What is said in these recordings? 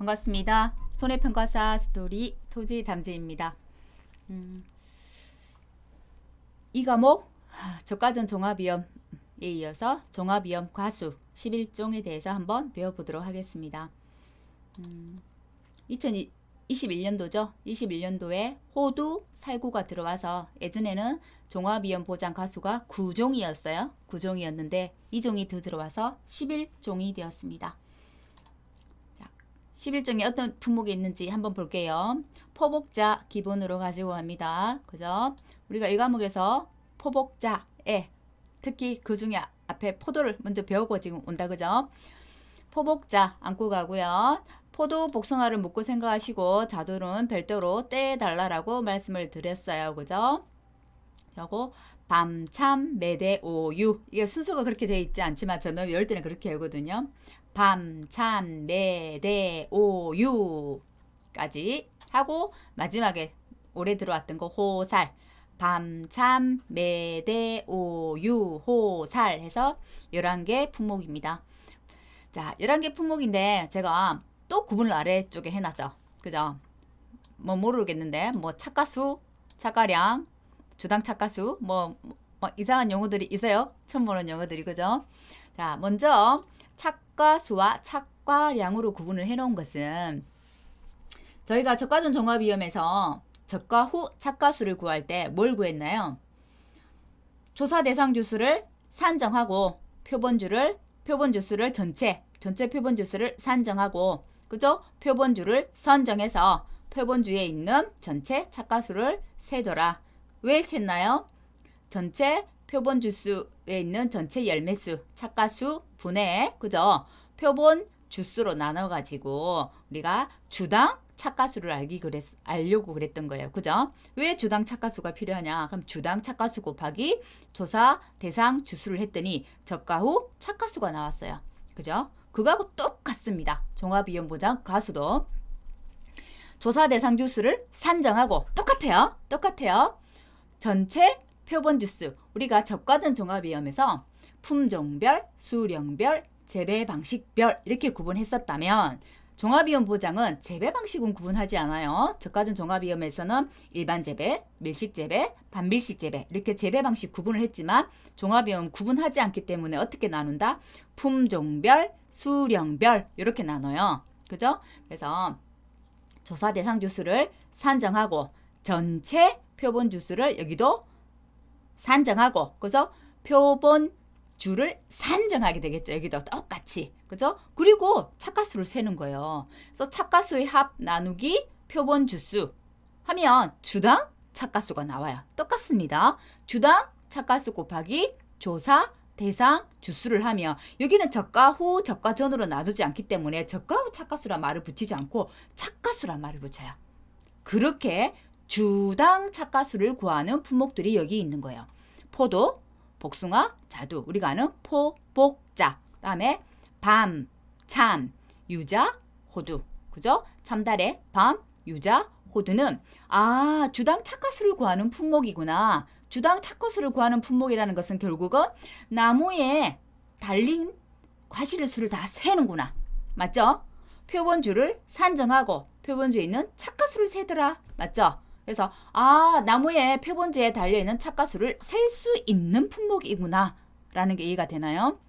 반갑습니다. 손해평가사 스토리 토지 담지입니다. 이 과목 저가전 종합위험에 이어서 종합위험 과수 11종에 대해서 한번 배워보도록 하겠습니다. 2021년도죠. 21년도에 호두 살구가 들어와서 예전에는 종합위험 보장 과수가 9종이었어요. 9종이었는데 2종이 더 들어와서 11종이 되었습니다. 11종에 어떤 품목이 있는지 한번 볼게요. 포복자 기본으로 가지고 갑니다. 그죠? 우리가 이 과목에서 포복자에 특히 그 중에 앞에 포도를 먼저 배우고 지금 온다. 그죠? 포복자 안고 가고요. 포도 복숭아를 묻고 생각하시고 자두는 별도로 떼달라라고 말씀을 드렸어요. 그죠? 그리고 밤참 매대 오유, 이게 순서가 그렇게 되어 있지 않지만 저는 외울 때는 그렇게 외우거든요. 밤참 매대 오유까지 하고 마지막에 올해 들어왔던 거 호살, 밤참 매대 오유 호살 해서 11개 품목입니다. 자, 11개 품목인데 제가 또 구분을 아래쪽에 해놨죠. 그죠? 뭐 모르겠는데 뭐 착가수, 착가량, 주당 착가수 뭐 이상한 용어들이 있어요. 처음 보는 용어들이. 그죠? 자, 먼저 착가수와 착가량으로 구분을 해놓은 것은 저희가 저가전 종합위험에서 저가 후 착가수를 구할 때 뭘 구했나요? 조사 대상 주수를 산정하고 표본주수를 전체 표본주수를 산정하고, 그죠? 표본주를 선정해서 표본주에 있는 전체 착가수를 세더라. 왜 셌나요? 전체 표본주수에 있는 전체 열매수 착가수 분의, 그죠? 표본 주수로 나눠가지고 우리가 주당 착가수를 알려고 그랬던 거예요. 그죠? 왜 주당 착가수가 필요하냐? 그럼 주당 착가수 곱하기 조사 대상 주수를 했더니 저가 후 착가수가 나왔어요. 그죠? 그거하고 똑같습니다. 종합위험보장 과수도 조사 대상 주수를 산정하고 똑같아요. 전체 표본 주수, 우리가 저가전 종합위험에서 품종별, 수령별, 재배 방식별 이렇게 구분했었다면 종합위험 보장은 재배 방식은 구분하지 않아요. 저가전 종합위험에서는 일반 재배, 밀식 재배, 반밀식 재배 이렇게 재배 방식 구분을 했지만 종합위험 구분하지 않기 때문에 어떻게 나눈다? 품종별, 수령별 이렇게 나눠요. 그죠? 그래서 조사 대상 주수를 산정하고 전체 표본 주수를 여기도 산정하고, 그죠? 표본 주를 산정하게 되겠죠. 여기도 똑같이. 그죠? 그리고 착가수를 세는 거예요. 그래서 착가수의 합 나누기 표본 주수 하면 주당 착가수가 나와요. 똑같습니다. 주당 착가수 곱하기 조사 대상 주수를 하면 여기는 저가 후 저가 전으로 나누지 않기 때문에 저가 후 착가수란 말을 붙이지 않고 착가수란 말을 붙여요. 그렇게 주당 착가수를 구하는 품목들이 여기 있는 거예요. 포도, 복숭아, 자두, 우리가 아는 포복자, 그다음에 밤, 참, 유자, 호두, 그죠? 참달의 밤, 유자, 호두는 주당 착가수를 구하는 품목이구나. 주당 착가수를 구하는 품목이라는 것은 결국은 나무에 달린 과실의 수를 다 세는구나. 맞죠? 표본주를 산정하고 표본주에 있는 착가수를 세더라. 맞죠? 그래서 나무의 표본지에 달려있는 착가수를 셀 수 있는 품목이구나 라는 게 이해가 되나요?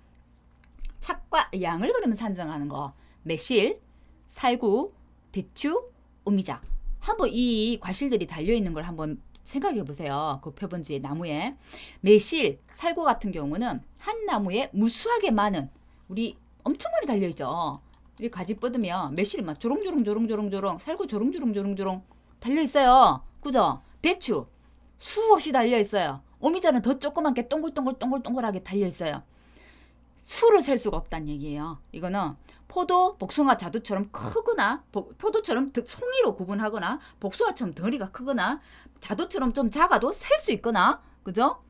착과량을 그러면 산정하는 거, 매실, 살구, 대추, 오미자, 한번 이 과실들이 달려있는 걸 한번 생각해 보세요. 그 표본지의 나무에 매실, 살구 같은 경우는 한 나무에 무수하게 많은, 우리 엄청 많이 달려있죠. 우리 가지 뻗으면 매실이 막 조롱조롱, 살구 조롱조롱 달려있어요. 그죠? 대추 수없이 달려있어요. 오미자는 더 조그맣게 동글동글하게 달려있어요. 수를 셀 수가 없다는 얘기예요. 이거는 포도, 복숭아, 자두처럼 크거나 포도처럼 송이로 구분하거나 복숭아처럼 덩어리가 크거나 자두처럼 좀 작아도 셀 수 있거나, 그죠?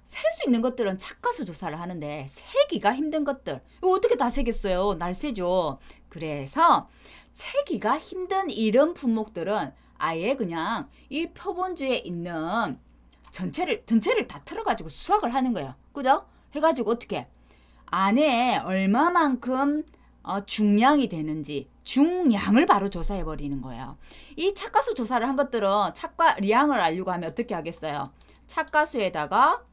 셀 수 있는 것들은 착가수 조사를 하는데 세기가 힘든 것들 이거 어떻게 다 세겠어요? 날세죠. 그래서 세기가 힘든 이런 품목들은 아예 그냥 이 표본주에 있는 전체를 다 틀어가지고 수확을 하는 거예요. 그죠? 해가지고 어떻게 안에 얼마만큼 중량이 되는지 중량을 바로 조사해 버리는 거예요. 이 차가수 조사를 한 것들은 차가량을 알려고 하면 어떻게 하겠어요? 차가수에다가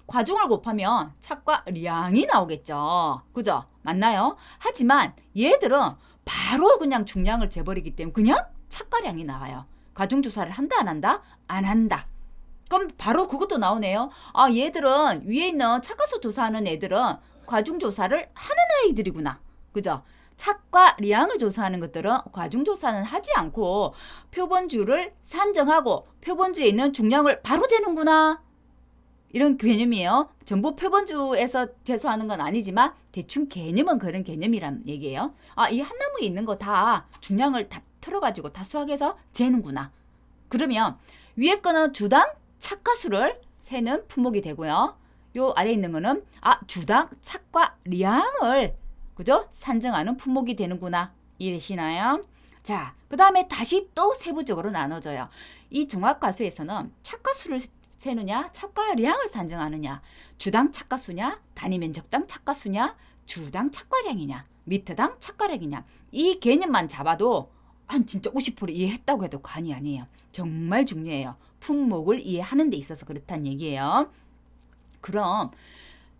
과중을 곱하면 차가량이 나오겠죠. 그죠? 맞나요? 하지만 얘들은 바로 그냥 중량을 재버리기 때문에 그냥 차가량이 나와요. 과중 조사를 한다 안 한다? 안 한다. 그럼 바로 그것도 나오네요. 얘들은 위에 있는 차가수 조사하는 애들은 과중 조사를 하는 아이들이구나. 그죠? 차가량을 조사하는 것들은 과중 조사는 하지 않고 표본주를 산정하고 표본주에 있는 중량을 바로 재는구나. 이런 개념이에요. 전부 표본주에서 재수하는 건 아니지만 대충 개념은 그런 개념이란 얘기예요. 이 한 나무에 있는 거 다 중량을 다 틀어가지고 다 수학해서 재는구나. 그러면 위에 거는 주당 착가수를 세는 품목이 되고요. 요 아래 있는 거는 주당 착과량을 그죠? 산정하는 품목이 되는구나. 이해되시나요? 자, 그 다음에 다시 또 세부적으로 나눠져요. 이 종합과수에서는 착가수를 세느냐, 착과량을 산정하느냐, 주당 착가수냐, 단위 면적당 착가수냐, 주당 착과량이냐, 미터당 착과량이냐. 이 개념만 잡아도 한 진짜 50% 이해했다고 해도 과언이 아니에요. 정말 중요해요. 품목을 이해하는 데 있어서 그렇다는 얘기예요. 그럼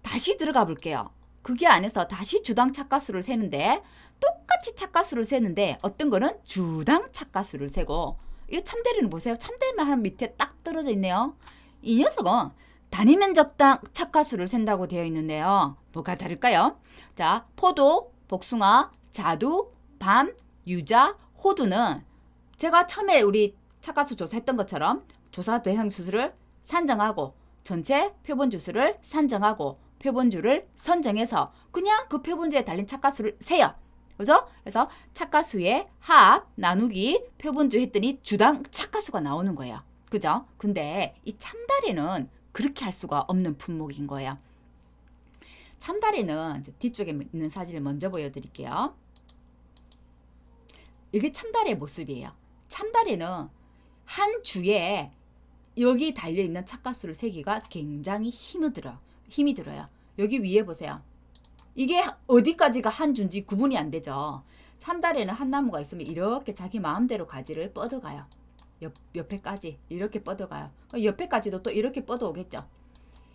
다시 들어가 볼게요. 그게 안에서 다시 주당 착가수를 세는데 똑같이 착가수를 세는데 어떤 거는 주당 착가수를 세고 이 참대리는 보세요. 참대리만 하는 밑에 딱 떨어져 있네요. 이 녀석은 단위 면적당 착가수를 센다고 되어 있는데요. 뭐가 다를까요? 자, 포도, 복숭아, 자두, 밤, 유자, 호두는 제가 처음에 우리 착가수 조사했던 것처럼 조사 대상 주수를 산정하고 전체 표본주 수를 산정하고 표본주를 선정해서 그냥 그 표본주에 달린 착가수를 세요. 그죠? 그래서 착가수의 합 나누기 표본주 했더니 주당 착가수가 나오는 거예요. 그죠? 근데 이 참다리는 그렇게 할 수가 없는 품목인 거예요. 참다리는 뒤쪽에 있는 사진을 먼저 보여드릴게요. 이게 참다리의 모습이에요. 참다리는 한 주에 여기 달려있는 착가수를 세기가 굉장히 힘이 들어요. 여기 위에 보세요. 이게 어디까지가 한 주인지 구분이 안 되죠. 참다리는 한 나무가 있으면 이렇게 자기 마음대로 가지를 뻗어가요. 옆에까지 이렇게 뻗어가요. 옆에까지도 또 이렇게 뻗어오겠죠.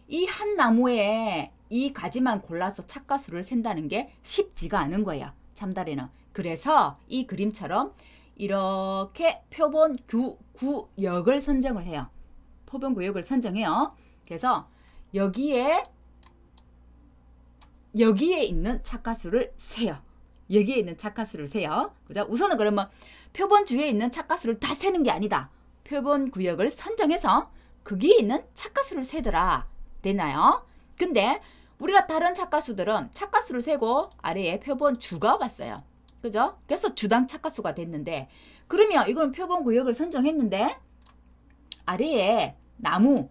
이 한 나무에 이 가지만 골라서 착가수를 센다는 게 쉽지가 않은 거예요. 참다리는. 그래서 이 그림처럼 이렇게 표본 구역을 선정을 해요. 표본 구역을 선정해요. 그래서 여기에 있는 착가수를 세요. 여기에 있는 착가수를 세요. 그죠? 우선은 그러면 표본 주위에 있는 착가수를 다 세는 게 아니다. 표본 구역을 선정해서 거기에 있는 착가수를 세더라. 되나요? 근데 우리가 다른 착가수들은 착가수를 세고 아래에 표본 주가 왔어요. 그죠? 그래서 주당 착가수가 됐는데 그러면 이건 표본 구역을 선정했는데 아래에 나무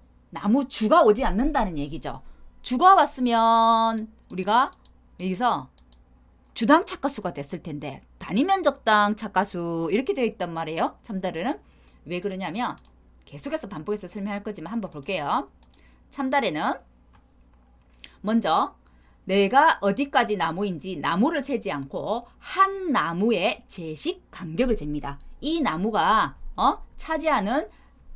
주가 오지 않는다는 얘기죠. 주가 왔으면 우리가 여기서 주당 착가수가 됐을 텐데 단위 면적당 착가수 이렇게 되어 있단 말이에요. 참다리는 왜 그러냐면 계속해서 반복해서 설명할 거지만 한번 볼게요. 참다리는 먼저 내가 어디까지 나무인지 나무를 세지 않고 한 나무의 제식 간격을 잽니다. 이 나무가 차지하는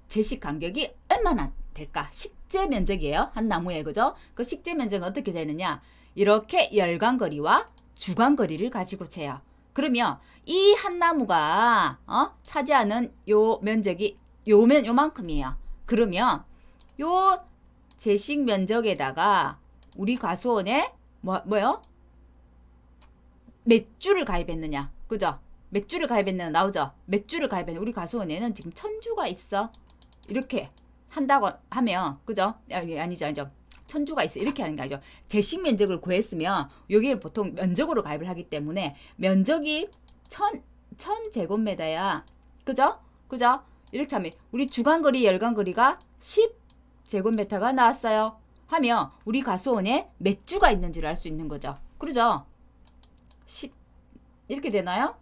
제식 간격이 얼마나 될까? 식재 면적이에요. 한 나무에. 그죠? 그 식재 면적은 어떻게 되느냐? 이렇게 열간거리와 주간거리를 가지고 재요. 그러면 이 한 나무가 차지하는 요 면적이 요만큼이에요. 그러면 요 제식 면적에다가 우리 과수원에 뭐요? 몇 주를 가입했느냐? 그죠? 몇 주를 가입했느냐 나오죠? 몇 주를 가입했느냐? 우리 과수원에는 지금 1000주가 있어. 이렇게 한다고 하면 그죠? 아니죠. 1000주가 있어. 이렇게 하는 게 아니죠. 제식 면적을 구했으면 여기에 보통 면적으로 가입을 하기 때문에 면적이 1000제곱미터야. 그죠? 이렇게 하면 우리 주간거리 열간거리가 10제곱미터가 나왔어요. 하면 우리 과수원에 몇 주가 있는지를 알 수 있는 거죠. 그러죠? 10 이렇게 되나요?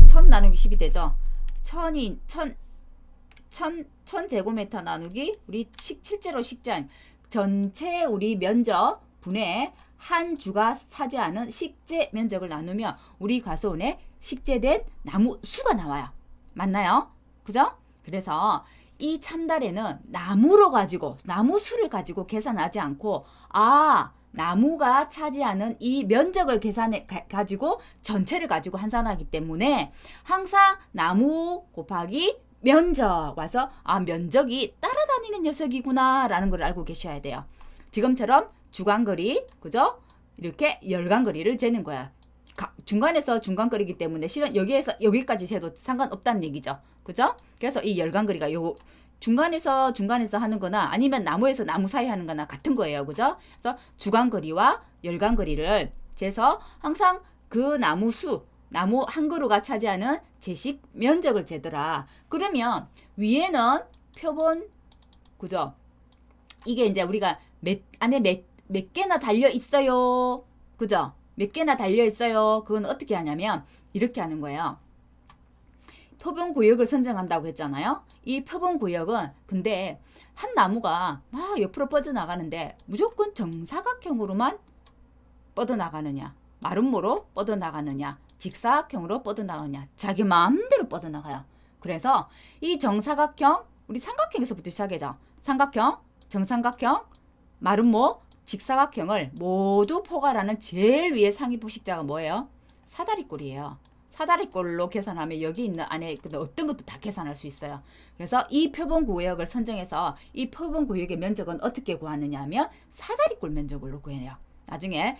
1000 나누기 10이 되죠. 1000제곱미터 나누기 우리 실제로 식장 전체 우리 면적 분의 한 주가 차지하는 식재 면적을 나누면 우리 과수원에 식재된 나무 수가 나와요. 맞나요? 그죠? 그래서 이 참다래는 나무로 가지고 나무 수를 가지고 계산하지 않고 나무가 차지하는 이 면적을 계산해 가지고 전체를 가지고 환산하기 때문에 항상 나무 곱하기 면적 와서 면적이 따라다니는 녀석이구나 라는 걸 알고 계셔야 돼요. 지금처럼 주간거리, 그죠? 이렇게 열간거리를 재는 거야. 중간에서 중간거리이기 때문에 실은 여기에서 여기까지 재도 상관없다는 얘기죠. 그죠? 그래서 이 열간거리가 요 중간에서 하는 거나 아니면 나무에서 나무 사이 하는 거나 같은 거예요. 그죠? 그래서 주간거리와 열간거리를 재서 항상 그 나무 한 그루가 차지하는 제식 면적을 재더라. 그러면 위에는 표본, 그죠? 이게 이제 우리가 안에 몇 개나 달려 있어요. 그죠? 몇 개나 달려 있어요. 그건 어떻게 하냐면 이렇게 하는 거예요. 표본 구역을 선정한다고 했잖아요. 이 표본 구역은 근데 한 나무가 막 옆으로 뻗어나가는데 무조건 정사각형으로만 뻗어나가느냐, 마름모로 뻗어나가느냐, 직사각형으로 뻗어나가느냐, 자기 마음대로 뻗어나가요. 그래서 이 정사각형, 우리 삼각형에서부터 시작해죠. 삼각형, 정삼각형, 마름모, 직사각형을 모두 포괄하는 제일 위에 상위 포식자가 뭐예요? 사다리꼴이에요. 사다리꼴로 계산하면 여기 있는 안에 어떤 것도 다 계산할 수 있어요. 그래서 이 표본 구역을 선정해서 이 표본 구역의 면적은 어떻게 구하느냐 하면 사다리꼴 면적으로 구해요. 나중에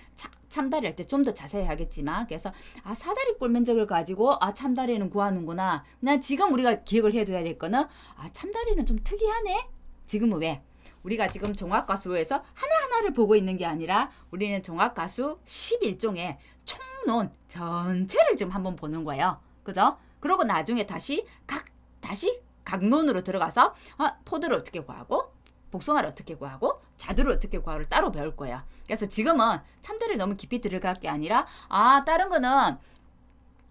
참다리 할 때 좀 더 자세히 하겠지만 그래서 사다리꼴 면적을 가지고 참다리는 구하는구나. 그냥 지금 우리가 기억을 해둬야 될 거는 참다리는 좀 특이하네. 지금은 왜? 우리가 지금 종합과수에서 하나하나를 보고 있는 게 아니라 우리는 종합과수 11종의 총론 전체를 지금 한번 보는 거예요. 그죠? 그러고 나중에 다시 각론으로 들어가서 포도를 어떻게 구하고 복숭아를 어떻게 구하고 자두를 어떻게 구하고를 따로 배울 거예요. 그래서 지금은 참다리 너무 깊이 들어갈 게 아니라 다른 거는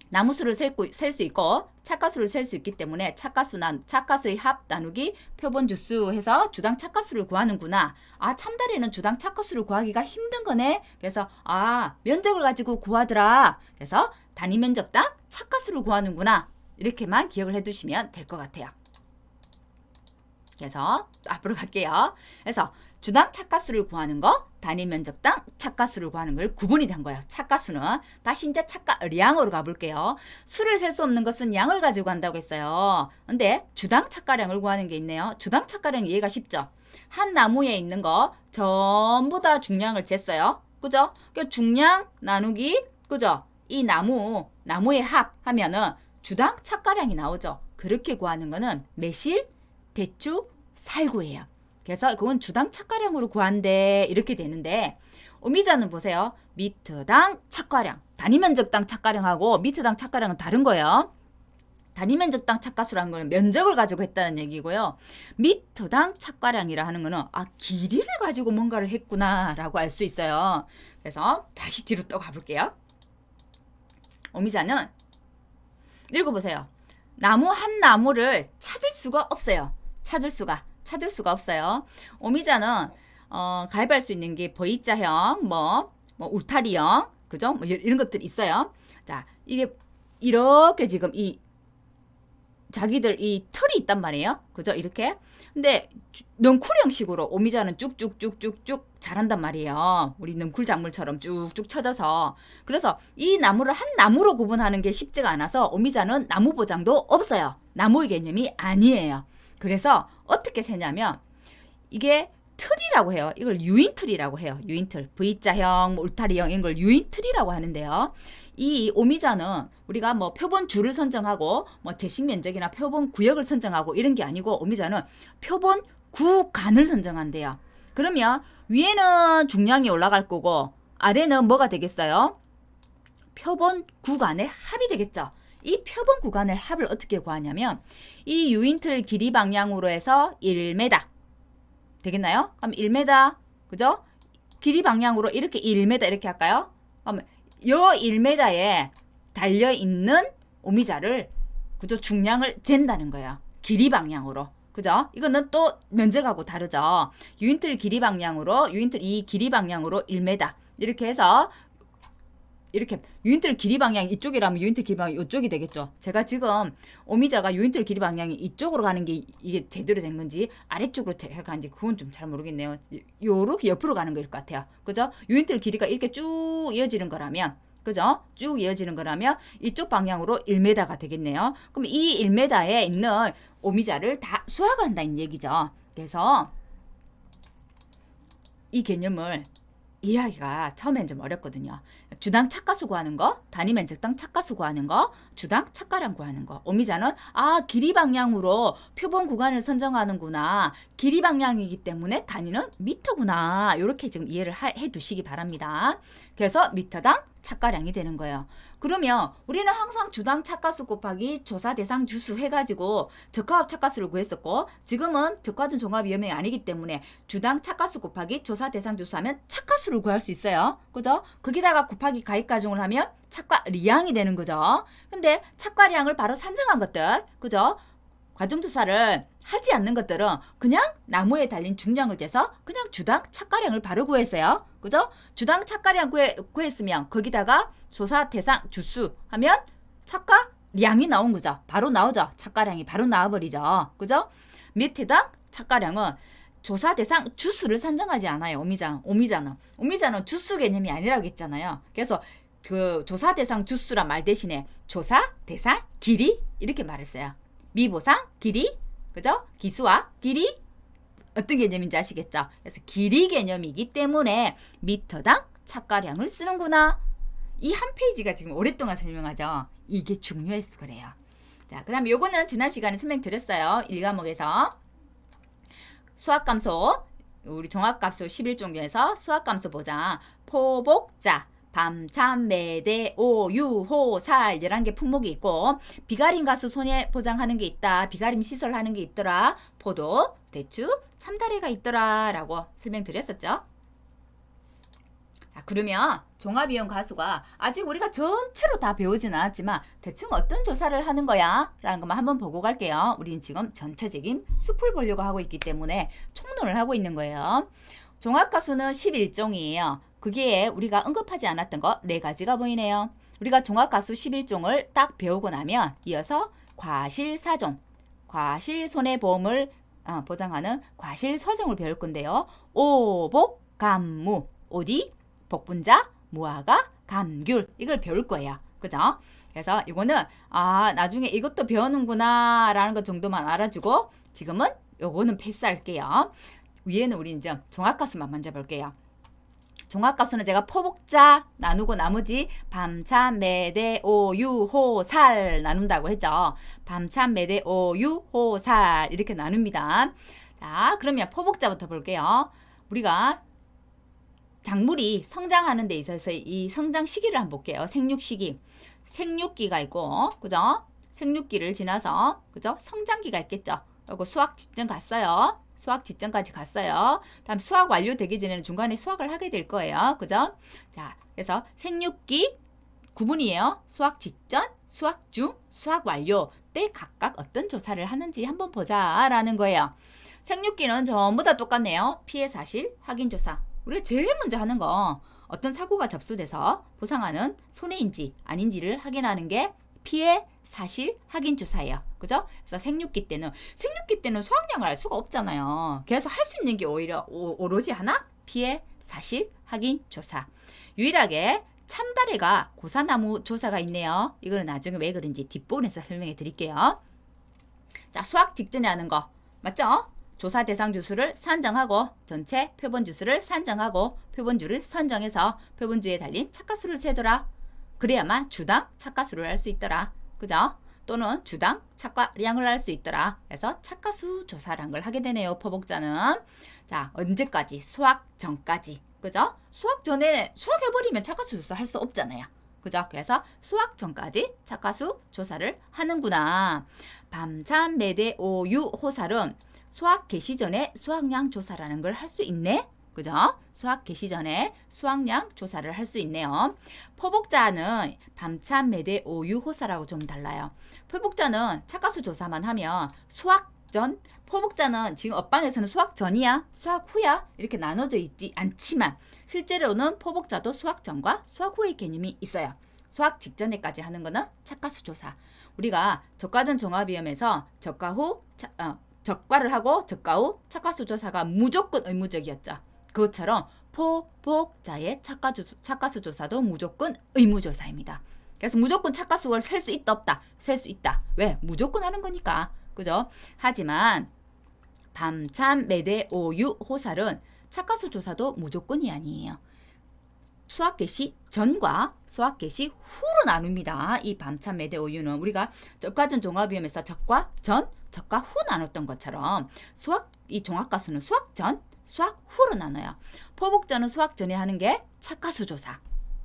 나무수를 셀 수 있고 착가수를 셀 수 있기 때문에 착가수의 합 나누기 표본 주수 해서 주당 착가수를 구하는구나. 참다리는 주당 착가수를 구하기가 힘든 거네. 그래서 면적을 가지고 구하더라. 그래서 단위 면적당 착가수를 구하는구나. 이렇게만 기억을 해두시면 될 것 같아요. 그래서 앞으로 갈게요. 그래서 주당 착가수를 구하는 거, 단위 면적당 착가수를 구하는 걸 구분이 된 거예요. 착가수는 다시 이제 착가량으로 가볼게요. 수를 셀 수 없는 것은 양을 가지고 한다고 했어요. 근데 주당 착가량을 구하는 게 있네요. 주당 착가량 이해가 쉽죠? 한 나무에 있는 거 전부 다 중량을 쟀어요. 그죠? 그 중량 나누기 그죠? 이 나무의 합 하면은 주당 착가량이 나오죠. 그렇게 구하는 거는 매실, 대추, 살구예요. 그래서 그건 주당 착가량으로 구한대 이렇게 되는데 오미자는 보세요. 미터당 착가량, 단위 면적당 착가량하고 미터당 착가량은 다른 거예요. 단위 면적당 착가수라는 거는 면적을 가지고 했다는 얘기고요. 미터당 착가량이라 하는 거는 길이를 가지고 뭔가를 했구나라고 알 수 있어요. 그래서 다시 뒤로 또 가볼게요. 오미자는 읽어보세요. 나무 한 나무를 찾을 수가 없어요. 찾을 수가 없어요. 오미자는 가입할 수 있는 게 V자형, 울타리형, 그죠? 이런 것들이 있어요. 자, 이게 이렇게 지금 자기들 이 틀이 있단 말이에요. 그죠? 이렇게. 근데 넝쿨 형식으로 오미자는 쭉쭉쭉쭉쭉 자란단 말이에요. 우리 넝쿨 작물처럼 쭉쭉 쳐져서. 그래서 이 나무를 한 나무로 구분하는 게 쉽지가 않아서 오미자는 나무 보장도 없어요. 나무의 개념이 아니에요. 그래서 어떻게 세냐면 이게 틀이라고 해요. 이걸 유인틀이라고 해요. 유인틀. V자형, 울타리형 이런 걸 유인틀이라고 하는데요. 이 오미자는 우리가 표본 주를 선정하고 제식 면적이나 표본 구역을 선정하고 이런 게 아니고 오미자는 표본 구간을 선정한대요. 그러면 위에는 중량이 올라갈 거고 아래는 뭐가 되겠어요? 표본 구간의 합이 되겠죠. 이 표본 구간의 합을 어떻게 구하냐면 이 유인틀 길이 방향으로 해서 1m 되겠나요? 그럼 1m 그죠? 길이 방향으로 이렇게 1m 이렇게 할까요? 그러면 요 1m에 달려있는 오미자를 그죠? 중량을 잰다는 거예요. 길이 방향으로. 그죠? 이거는 또 면적하고 다르죠. 유인틀 이 길이 방향으로 1m 이렇게 해서 이렇게 유인틀 길이 방향이 이쪽이라면 유인틀 길이 방향이 이쪽이 되겠죠. 제가 지금 오미자가 유인틀 길이 방향이 이쪽으로 가는 게 이게 제대로 된 건지 아래쪽으로 가는지 그건 좀 잘 모르겠네요. 요렇게 옆으로 가는 거일 것 같아요. 그죠? 유인틀 길이가 이렇게 쭉 이어지는 거라면 그죠? 쭉 이어지는 거라면 이쪽 방향으로 1m가 되겠네요. 그럼 이 1m에 있는 오미자를 다 수확한다는 얘기죠. 그래서 이 개념을 이해하기가 처음엔 좀 어렵거든요. 주당 착가수 구하는 거, 단위 면적당 착가수 구하는 거, 주당 착가량 구하는 거. 오미자는 길이 방향으로 표본 구간을 선정하는구나. 길이 방향이기 때문에 단위는 미터구나. 이렇게 지금 이해를 해 두시기 바랍니다. 그래서 미터당 착가량이 되는 거예요. 그러면 우리는 항상 주당 착가수 곱하기 조사 대상 주수 해가지고 적화합 착가수를 구했었고 지금은 적화준 종합 위험이 아니기 때문에 주당 착가수 곱하기 조사 대상 주수 하면 착가수를 구할 수 있어요. 그죠? 거기다가 곱하기 가입 가중을 하면 착과량이 되는 거죠. 근데 착과량을 바로 산정한 것들, 그죠? 과정조사를 하지 않는 것들은 그냥 나무에 달린 중량을 재서 그냥 주당 착과량을 바로 구했어요. 그죠? 주당 착과량 구했으면 거기다가 조사 대상 주수 하면 착과량이 나온 거죠. 바로 나오죠. 착과량이 바로 나와버리죠. 그죠? 밑에당 착과량은 조사 대상 주수를 산정하지 않아요. 오미자는 주수 개념이 아니라고 했잖아요. 그래서 그 조사 대상 주수란 말 대신에 조사 대상 길이 이렇게 말을 써요. 미보상 길이, 그죠? 기수와 길이 어떤 개념인지 아시겠죠? 그래서 길이 개념이기 때문에 미터당 착가량을 쓰는구나. 이 한 페이지가 지금 오랫동안 설명하죠. 이게 중요해서 그래요. 자, 그 다음에 요거는 지난 시간에 설명드렸어요. 1과목에서. 수학감소, 우리 종합값수 11종류에서 수학감소 보자. 포복자, 밤참, 매대, 오, 유, 호, 살 11개 품목이 있고 비가림 가수 손해 보장하는 게 있다. 비가림 시설하는 게 있더라. 포도, 대추, 참다래가 있더라 라고 설명드렸었죠. 자, 그러면 종합이용 가수가 아직 우리가 전체로 다 배우지는 않았지만 대충 어떤 조사를 하는 거야? 라는 것만 한번 보고 갈게요. 우리는 지금 전체적인 숲을 보려고 하고 있기 때문에 총론을 하고 있는 거예요. 종합가수는 11종이에요. 그게 우리가 언급하지 않았던 거 4가지가 보이네요. 우리가 종합가수 11종을 딱 배우고 나면 이어서 과실사종, 과실손해보험을 보장하는 과실서정을 배울 건데요. 오복, 감무, 오디, 복분자, 무화과, 감귤 이걸 배울 거예요. 그죠? 그래서 이거는 나중에 이것도 배우는구나 라는 것 정도만 알아주고 지금은 요거는 패스할게요. 위에는 우리 이제 종합가수만 먼저 볼게요. 종합가수는 제가 포복자 나누고 나머지 밤참, 매대, 오, 유, 호, 살 나눈다고 했죠. 밤참, 매대, 오, 유, 호, 살 이렇게 나눕니다. 자, 그러면 포복자부터 볼게요. 우리가 작물이 성장하는 데 있어서 이 성장 시기를 한번 볼게요. 생육 시기. 생육기가 있고, 그죠? 생육기를 지나서, 그죠? 성장기가 있겠죠. 그리고 수확 지점 갔어요. 수확 지점까지 갔어요. 다음 수확 완료되기 전에는 중간에 수확을 하게 될 거예요. 그죠? 자, 그래서 생육기 구분이에요. 수확 직전, 수확 중, 수확 완료 때 각각 어떤 조사를 하는지 한번 보자라는 거예요. 생육기는 전부 다 똑같네요. 피해 사실 확인 조사. 우리가 제일 먼저 하는 거 어떤 사고가 접수돼서 보상하는 손해인지 아닌지를 확인하는 게 피해 사실 확인 조사예요. 그죠? 그래서 생육기 때는 수확량을 알 수가 없잖아요. 그래서 할 수 있는 게 오로지 하나 피해 사실 확인 조사. 유일하게 참다래가 고사나무 조사가 있네요. 이거는 나중에 왜 그런지 뒷부분에서 설명해 드릴게요. 자, 수확 직전에 하는 거 맞죠? 조사 대상 주수를 산정하고 전체 표본 주수를 산정하고 표본주를 선정해서 표본주에 달린 착가수를 세더라. 그래야만 주당 착가수를 할 수 있더라. 그죠? 또는 주당 착과량을 할 수 있더라. 그래서 착가수 조사란 걸 하게 되네요. 포복자는. 자, 언제까지? 수확 전까지. 그죠? 수확 전에 수확해버리면 착가수 조사 할 수 없잖아요. 그죠? 그래서 수확 전까지 착가수 조사를 하는구나. 밤참, 매대, 오유, 호살은 수확 개시 전에 수확량 조사라는 걸 할 수 있네. 그죠? 수확 개시 전에 수확량 조사를 할 수 있네요. 포복자는 밤참, 매대, 오유, 호사라고 좀 달라요. 포복자는 착가수 조사만 하면 수확 전 포복자는 지금 업방에서는 수학 전이야, 수학 후야 이렇게 나눠져 있지 않지만 실제로는 포복자도 수학 전과 수학 후의 개념이 있어요. 수학 직전에까지 하는 거는 착과수조사. 우리가 적과전 종합위험에서 적과 후 적과를 하고 적과 후 착과수조사가 무조건 의무적이었죠. 그것처럼 포복자의 착과수조사도 무조건 의무조사입니다. 그래서 무조건 착과수를 셀 수 있다 없다? 셀 수 있다. 왜? 무조건 하는 거니까. 그죠? 하지만 밤참 매대 오유 호살은 착과수 조사도 무조건이 아니에요. 수학 개시 전과 수학 개시 후로 나눕니다. 이 밤참 매대 오유는 우리가 적과전 종합위험에서 적과 전, 적과 후 나눴던 것처럼 이 종합과수는 수학 전, 수학 후로 나눠요. 포복전은 수학 전에 하는 게 착과수 조사.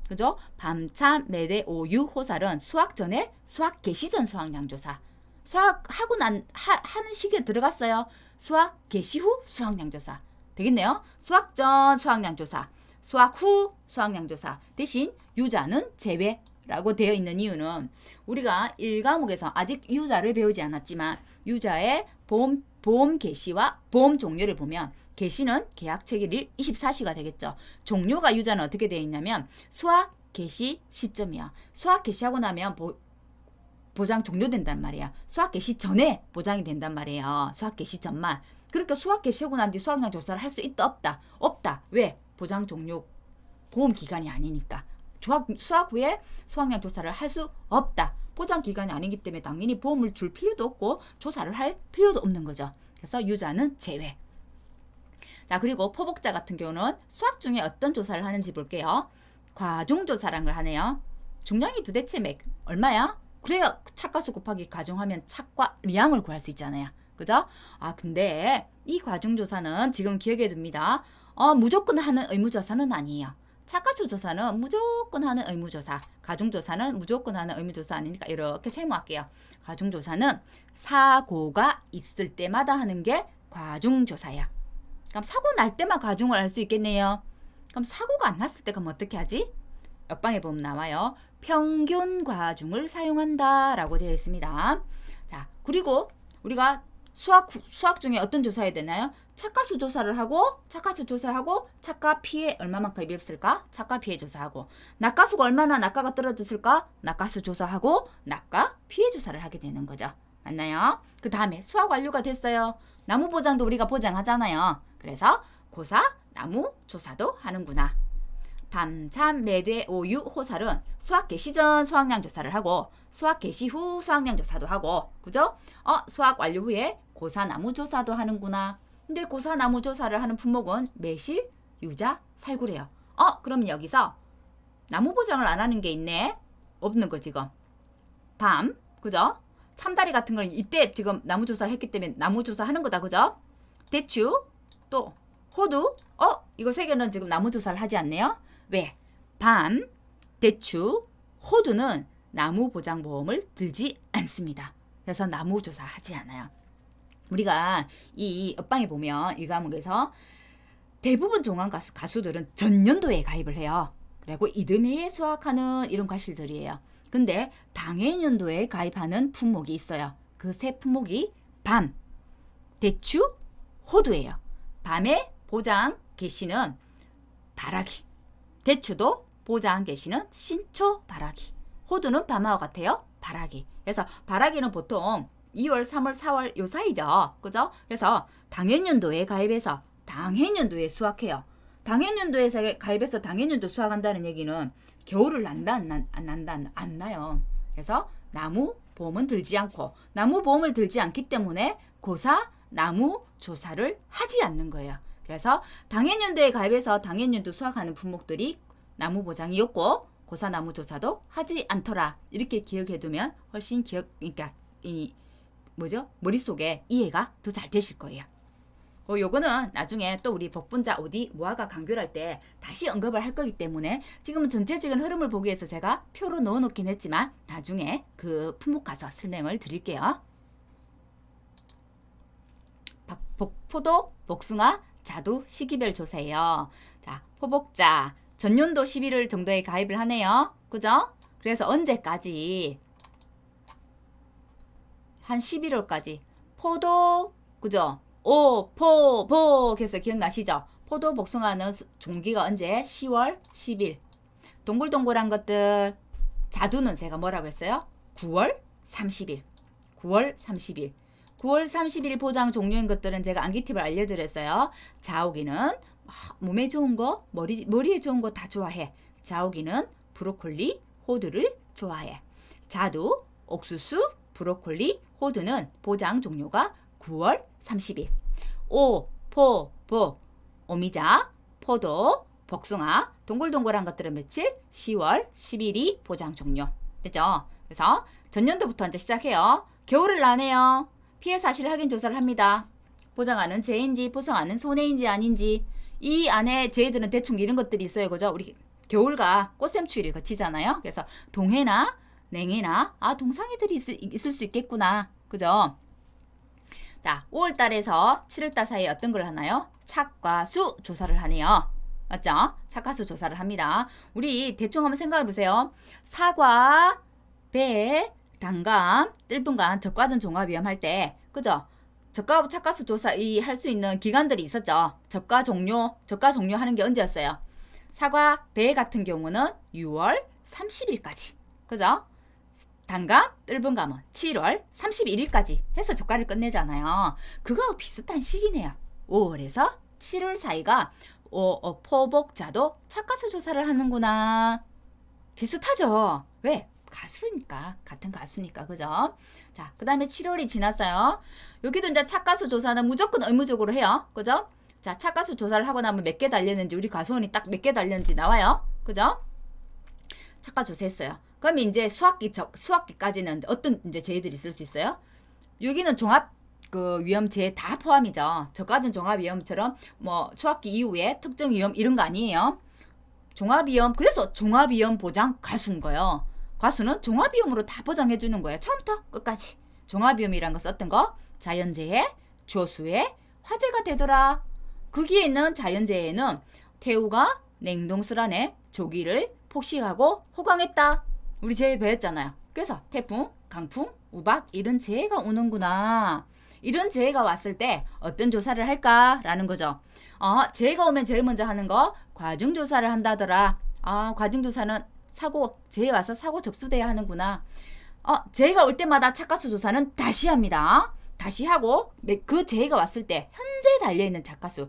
그죠? 밤참 매대 오유 호살은 수학 전에 수학 개시 전 수학량 조사. 수학 하고 하는 시기에 들어갔어요. 수학 개시 후 수학량 조사. 되겠네요. 수학 전 수학량 조사, 수학 후 수학량 조사. 대신 유자는 제외라고 되어 있는 이유는 우리가 1과목에서 아직 유자를 배우지 않았지만 유자의 보험 개시와 보험 종료를 보면 개시는 계약 체결일 24시가 되겠죠. 종료가 유자는 어떻게 되어 있냐면 수학 개시 시점이야. 수학 개시하고 나면 보장 종료된단 말이야. 수학 개시 전에 보장이 된단 말이에요. 수학 개시 전만. 그러니까 수학 개시하고 난 뒤 수학량 조사를 할 수 있다 없다? 없다. 왜? 보장 종료 보험 기간이 아니니까. 수학 후에 수학량 조사를 할 수 없다. 보장 기간이 아니기 때문에 당연히 보험을 줄 필요도 없고 조사를 할 필요도 없는 거죠. 그래서 유자는 제외. 자, 그리고 포복자 같은 경우는 수학 중에 어떤 조사를 하는지 볼게요. 과중조사라는 걸 하네요. 중량이 도대체 얼마야? 그래야 착과수 곱하기 가중하면 착과량을 구할 수 있잖아요. 그죠? 근데 이 과중조사는 지금 기억해 둡니다. 무조건 하는 의무조사는 아니에요. 착과수 조사는 무조건 하는 의무조사, 가중조사는 무조건 하는 의무조사 아니니까 이렇게 세모할게요. 과중조사는 사고가 있을 때마다 하는 게 과중조사야. 그럼 사고 날 때만 과중을 할 수 있겠네요. 그럼 사고가 안 났을 때 그럼 어떻게 하지? 옆방에 보면 나와요. 평균 과중을 사용한다 라고 되어 있습니다. 자, 그리고 우리가 수학 중에 어떤 조사해야 되나요? 착과수 조사를 하고 착과수 조사하고 착과 피해 얼마만큼 입었을까? 착과 피해 조사하고 낙과수가 얼마나 낙과가 떨어졌을까? 낙과수 조사하고 낙과 피해 조사를 하게 되는 거죠. 맞나요? 그 다음에 수학 완료가 됐어요. 나무 보장도 우리가 보장하잖아요. 그래서 고사, 나무 조사도 하는구나. 밤참 매대 오유 호살은 수학 개시 전 수학량 조사를 하고 수학 개시 후 수학량 조사도 하고 그죠? 수학 완료 후에 고사 나무 조사도 하는구나. 근데 고사 나무 조사를 하는 품목은 매실, 유자, 살구래요. 그럼 여기서 나무 보장을 안 하는 게 있네. 없는 거 지금. 밤, 그죠? 참다리 같은 거는 이때 지금 나무 조사를 했기 때문에 나무 조사 하는 거다, 그죠? 대추, 또 호두, 이거 세 개는 지금 나무 조사를 하지 않네요. 왜? 밤, 대추, 호두는 나무 보장 보험을 들지 않습니다. 그래서 나무 조사 하지 않아요. 우리가 이 옆방에 보면 이 과목에서 대부분 종합 가수들은 전년도에 가입을 해요. 그리고 이듬해에 수학하는 이런 과실들이에요. 근데 당해년도에 가입하는 품목이 있어요. 그 세 품목이 밤, 대추, 호두예요. 밤에 보장 개시는 바라기, 대추도 보장 개시는 신초 바라기, 호두는 밤하고 같아요. 바라기. 그래서 바라기는 보통 2월, 3월, 4월 요 사이죠. 그죠? 그래서 당해년도에 가입해서 당해년도에 수학해요. 당해년도에 가입해서 당해년도 수학한다는 얘기는 겨울을 난다 안 난다 안 나요. 그래서 나무 보험은 들지 않고 나무 보험을 들지 않기 때문에 고사 나무 조사를 하지 않는 거예요. 그래서 당해년도에 가입해서 당해년도 수학하는 품목들이 나무 보장이었고 고사 나무 조사도 하지 않더라. 이렇게 기억해두면 훨씬 그러니까 머릿속에 이해가 더 잘 되실 거예요. 요거는 나중에 또 우리 복분자 오디 모아가 강교할 때 다시 언급을 할 거기 때문에 지금은 전체적인 흐름을 보기 위해서 제가 표로 넣어놓긴 했지만 나중에 그 품목 가서 설명을 드릴게요. 포도, 복숭아, 자두 시기별 조사예요. 자, 포복자 전년도 11월 정도에 가입을 하네요. 그죠? 그래서 언제까지? 한 11월까지 포도, 그죠? 오, 포, 복 해서 기억나시죠? 포도 복숭아는 종기가 언제? 10월 10일. 동글동글한 것들, 자두는 제가 뭐라고 했어요? 9월 30일. 9월 30일. 9월 30일 포장 종류인 것들은 제가 암기 팁을 알려드렸어요. 자오기는 몸에 좋은 거, 머리에 좋은 거 다 좋아해. 자오기는 브로콜리, 호두를 좋아해. 자두, 옥수수, 브로콜리, 호두는 포장 종류가 9월 30일. 오, 포, 복, 오미자, 포도, 복숭아, 동글동글한 것들은 며칠? 10월 10일이 포장 종료. 됐죠? 그래서 전년도부터 이제 시작해요. 겨울을 나네요. 피해 사실 확인 조사를 합니다. 포장하는 쟤인지 포장하는 소네인지 아닌지. 이 안에 쟤들은 대충 이런 것들이 있어요. 그죠? 우리 겨울과 꽃샘추위를 거치잖아요. 그래서 동해나 냉해나 동상이들이 있을 수 있겠구나. 그죠? 자, 5월달에서 7월달 사이에 어떤 걸 하나요? 착과 수 조사를 하네요. 맞죠? 착과 수 조사를 합니다. 우리 대충 한번 생각해 보세요. 사과, 배, 단감, 뜰분간, 적과전 종합위험 할 때, 그죠? 적과 착과수 조사 할 수 있는 기간들이 있었죠. 적과 종료 하는 게 언제였어요? 사과, 배 같은 경우는 6월 30일까지, 그죠? 단감, 뜰분감은 7월 31일까지 해서 적과를 끝내잖아요. 그거하고 비슷한 시기네요. 5월에서 7월 사이가 포복자도 착과수 조사를 하는구나. 비슷하죠? 왜? 가수니까, 같은 가수니까, 그죠? 자, 그 다음에 7월이 지났어요. 여기도 이제 착과수 조사는 무조건 의무적으로 해요. 그죠? 자, 착과수 조사를 하고 나면 몇 개 달렸는지, 우리 가수원이 딱 몇 개 달렸는지 나와요. 그죠? 착과 조사했어요. 그럼 이제 수학기까지는 어떤 이제 제의들이 있을 수 있어요? 여기는 종합 위험제 다 포함이죠. 저까지는 종합위험처럼 뭐 수학기 이후에 특정 위험 이런 거 아니에요. 종합위험, 그래서 종합위험 보장 가수인 거예요. 가수는 종합위험으로 다 보장해 주는 거예요. 처음부터 끝까지. 종합위험이란 거 썼던 거 자연재해, 조수해, 화재가 되더라. 거기에 있는 자연재해는 태우가 냉동실 안에 조기를 폭식하고 호강했다. 우리 재해 배웠잖아요. 그래서 태풍, 강풍, 우박 이런 재해가 오는구나. 이런 재해가 왔을 때 어떤 조사를 할까라는 거죠. 재해가 오면 제일 먼저 하는 거 과중조사를 한다더라. 과중조사는 재해 와서 사고 접수돼야 하는구나. 재해가 올 때마다 착과수 조사는 다시 합니다. 다시 하고 그 재해가 왔을 때 현재 달려있는 착과수.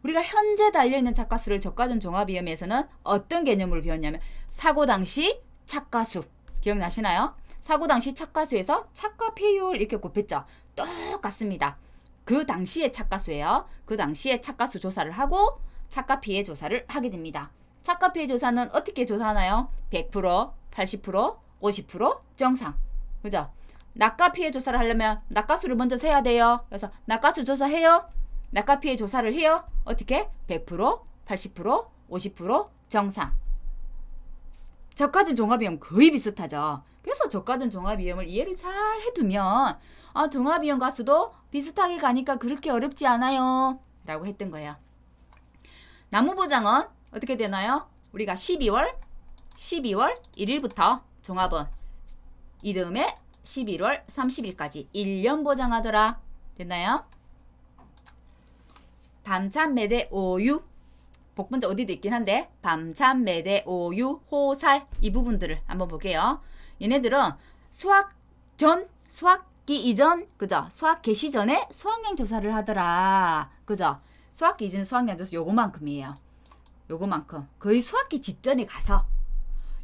우리가 현재 달려있는 착과수를 적과전 종합위험에서는 어떤 개념으로 배웠냐면 사고 당시 착과수. 기억나시나요? 사고 당시 착과수에서 착과 폐율 이렇게 곱했죠. 똑같습니다. 그 당시의 착과수예요. 그 당시에 착과수 조사를 하고 착과 피해 조사를 하게 됩니다. 착과 피해 조사는 어떻게 조사하나요? 100%, 80%, 50% 정상. 그죠? 낙과 피해 조사를 하려면 낙과수를 먼저 세야 돼요. 그래서 낙과수 조사해요. 낙과 피해 조사를 해요. 어떻게? 100%, 80%, 50% 정상. 저까진 종합위험 거의 비슷하죠. 그래서 저까진 종합위험을 이해를 잘 해두면 종합위험 가수도 비슷하게 가니까 그렇게 어렵지 않아요. 라고 했던 거예요. 나무보장은 어떻게 되나요? 우리가 12월 1일부터 종합은 이듬해 11월 30일까지 1년 보장하더라. 됐나요? 밤참, 매대, 오유. 복분자 어디도 있긴 한데 밤참, 매대, 오유, 호살 이 부분들을 한번 볼게요. 얘네들은 수학기 이전, 그죠? 수학 개시 전에 수학량 조사를 하더라. 그죠? 수학기 이전 수학량 조사 요거만큼이에요. 요거만큼. 거의 수학기 직전에 가서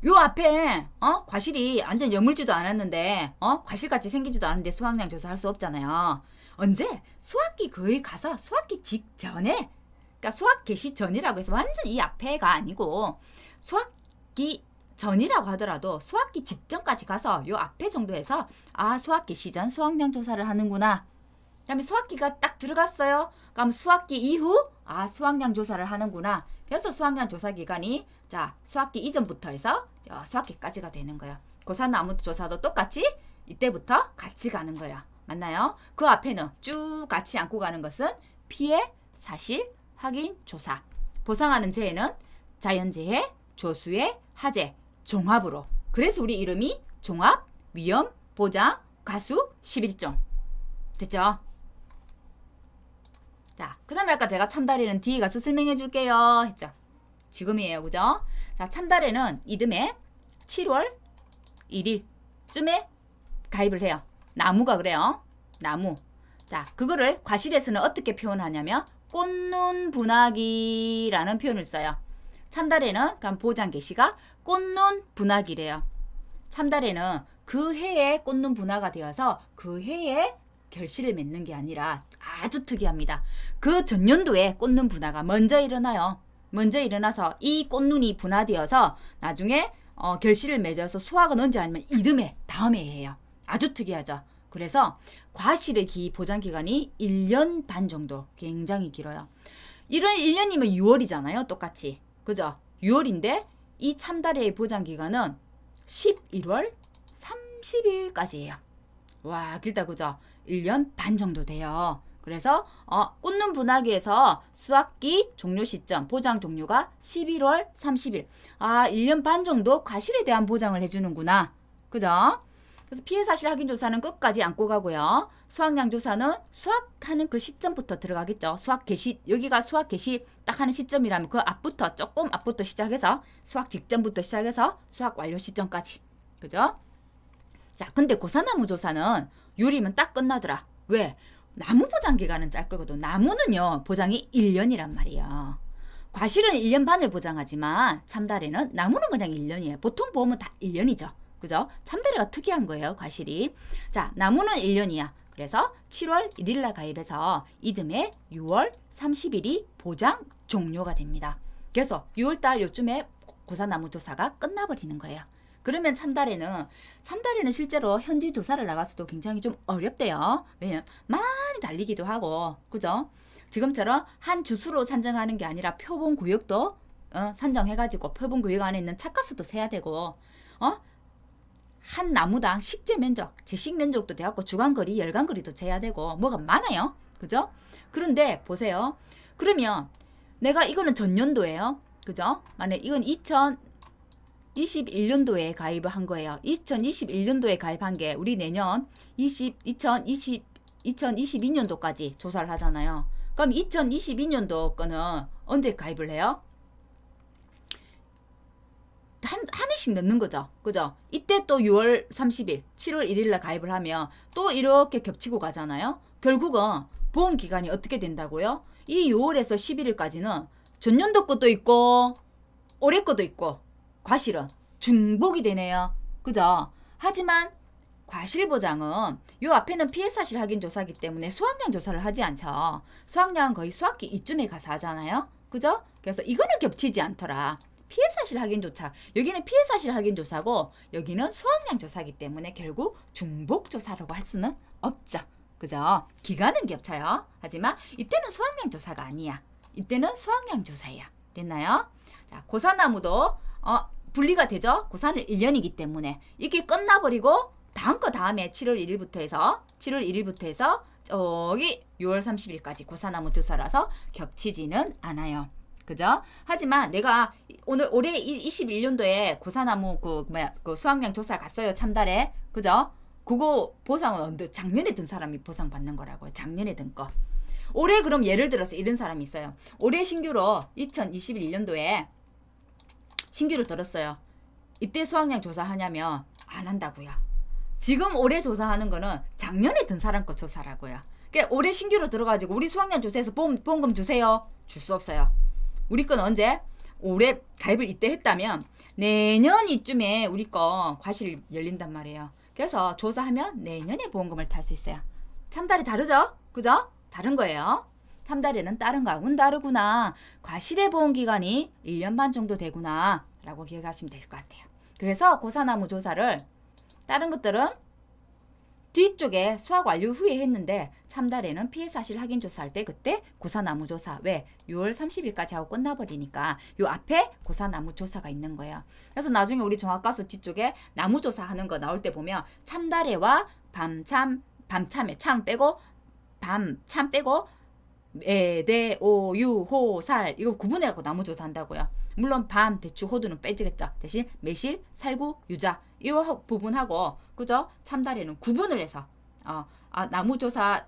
요 앞에 과실이 완전 여물지도 않았는데 과실같이 생기지도 않은데 수학량 조사할 수 없잖아요. 언제? 수학기 거의 가서 수학기 직전에, 그러니까 수학 개시 전이라고 해서 완전 이 앞에가 아니고 수학기 전이라고 하더라도 수학기 직전까지 가서 요 앞에 정도에서 수학 개시 전 수학량 조사를 하는구나. 그다음에 수학기가 딱 들어갔어요. 그럼 수학기 이후 수학량 조사를 하는구나. 그래서 수학량 조사 기간이 수학기 이전부터 해서 수학기까지가 되는 거예요. 고사나무 조사도 똑같이 이때부터 같이 가는 거예요. 맞나요? 그 앞에는 쭉 같이 안고 가는 것은 피해 사실 확인 조사. 보상하는 재해는 자연재해, 조수해, 화재 종합으로. 그래서 우리 이름이 종합 위험 보장 가수 11종. 됐죠? 아까 제가 참다래는 뒤에 가서 설명해 줄게요 했죠. 지금이에요. 그죠? 자, 참다래는 이듬해 7월 1일쯤에 가입을 해요. 나무가 그래요. 나무. 자, 그거를 과실에서는 어떻게 표현하냐면 꽃눈 분화기라는 표현을 써요. 참다래는 그럼 보장 계시가 꽃눈 분화기래요. 참다래는 그 해에 꽃눈 분화가 되어서 그 해에 결실을 맺는 게 아니라 아주 특이합니다. 그 전년도에 꽃눈 분화가 먼저 일어나요. 먼저 일어나서 이 꽃눈이 분화되어서 나중에 결실을 맺어서 수확은 언제 아니면 이듬해 다음에 해요. 아주 특이하죠. 그래서 과실의 보장 기간이 1년 반 정도 굉장히 길어요. 이런 1년이면 6월이잖아요. 똑같이. 그죠? 6월인데 이 참다래의 보장 기간은 11월 30일까지예요. 와, 길다 그죠? 1년 반 정도 돼요. 그래서 꽃눈 분화기에서 수확기 종료 시점 보장 종료가 11월 30일. 아, 1년 반 정도 과실에 대한 보장을 해주는구나. 그죠? 그래서 피해 사실 확인 조사는 끝까지 안고 가고요. 수확량 조사는 수확하는 그 시점부터 들어가겠죠. 수확 개시, 여기가 수확 개시 딱 하는 시점이라면 그 앞부터 조금 앞부터 시작해서 수확 직전부터 시작해서 수확 완료 시점까지. 그죠? 자, 근데 고사나무 조사는 요리면 딱 끝나더라. 왜? 나무 보장 기간은 짧거든. 나무는요, 보장이 1년이란 말이에요. 과실은 1년 반을 보장하지만 참다래는 나무는 그냥 1년이에요. 보통 보험은 다 1년이죠. 그죠? 참다래가 특이한 거예요, 과실이. 자, 나무는 1년이야. 그래서 7월 1일 날 가입해서 이듬해 6월 30일이 보장 종료가 됩니다. 그래서 6월 달 요쯤에 고사나무 조사가 끝나버리는 거예요. 그러면 참다래는 실제로 현지 조사를 나가서도 굉장히 좀 어렵대요. 왜냐면 많이 달리기도 하고, 그죠? 지금처럼 한 주수로 산정하는 게 아니라 표본 구역도 산정해가지고 표본 구역 안에 있는 착가수도 세야 되고, 한 나무당 식재 면적, 제식 면적도 돼갖고 주간거리, 열간거리도 재야 되고 뭐가 많아요. 그죠? 그런데 보세요. 그러면 내가 이거는 전년도예요. 그죠? 만약 이건 2021년도에 가입을 한 거예요. 2021년도에 가입한 게 우리 내년 2022년도까지 조사를 하잖아요. 그럼 2022년도 거는 언제 가입을 해요? 한 해씩 넣는 거죠. 그죠? 이때 또 6월 30일, 7월 1일 날 가입을 하면 또 이렇게 겹치고 가잖아요. 결국은 보험 기간이 어떻게 된다고요? 이 6월에서 11일까지는 전년도 것도 있고 올해 것도 있고 과실은 중복이 되네요. 그죠? 하지만 과실 보장은 요 앞에는 피해 사실 확인 조사기 때문에 수확량 조사를 하지 않죠. 수확량은 거의 수확기 이쯤에 가서 하잖아요. 그죠? 그래서 이거는 겹치지 않더라. 피해 사실 확인 조사. 여기는 피해 사실 확인 조사고 여기는 수확량 조사기 때문에 결국 중복 조사라고 할 수는 없죠. 그죠? 기간은 겹쳐요. 하지만 이때는 수확량 조사가 아니야. 이때는 수확량 조사야. 됐나요? 자, 고사나무도 분리가 되죠. 고사는 1년이기 때문에 이게 끝나버리고 다음에 7월 1일부터 해서 저기 6월 30일까지 고사나무 조사라서 겹치지는 않아요. 그죠? 하지만 내가 올해 21년도에 고사나무 그 수확량 조사 갔어요. 참다래. 그죠? 그거 보상은 작년에 든 사람이 보상 받는 거라고요. 작년에 든 거. 올해 그럼 예를 들어서 이런 사람이 있어요. 올해 신규로 2021년도에 신규로 들었어요. 이때 수확량 조사하냐면 안 한다고요. 지금 올해 조사하는 거는 작년에 든 사람 거 조사라고요. 그러니까 올해 신규로 들어가지고 우리 수확량 조사해서 보험금 주세요. 줄 수 없어요. 우리 건 언제? 올해 가입을 이때 했다면 내년 이쯤에 우리 거 과실 열린단 말이에요. 그래서 조사하면 내년에 보험금을 탈 수 있어요. 참다리 다르죠? 그죠? 다른 거예요. 참다리는 다른 거하고는 다르구나. 과실의 보험기간이 1년 반 정도 되구나 라고 기억하시면 될 것 같아요. 그래서 고사나무 조사를 다른 것들은 뒤쪽에 수확 완료 후에 했는데 참다래는 피해 사실 확인 조사할 때 그때 고사나무 조사 왜 6월 30일까지 하고 끝나버리니까 요 앞에 고사나무 조사가 있는 거예요. 그래서 나중에 우리 종합과수 뒤쪽에 나무 조사하는 거 나올 때 보면 참다래와 밤참에 참 빼고 매대 오유 호살 이거 구분해갖고 나무 조사한다고요. 물론 밤 대추 호두는 빼지겠죠. 대신 매실 살구 유자 이 부분하고 그죠? 참다래는 구분을 해서 나무 조사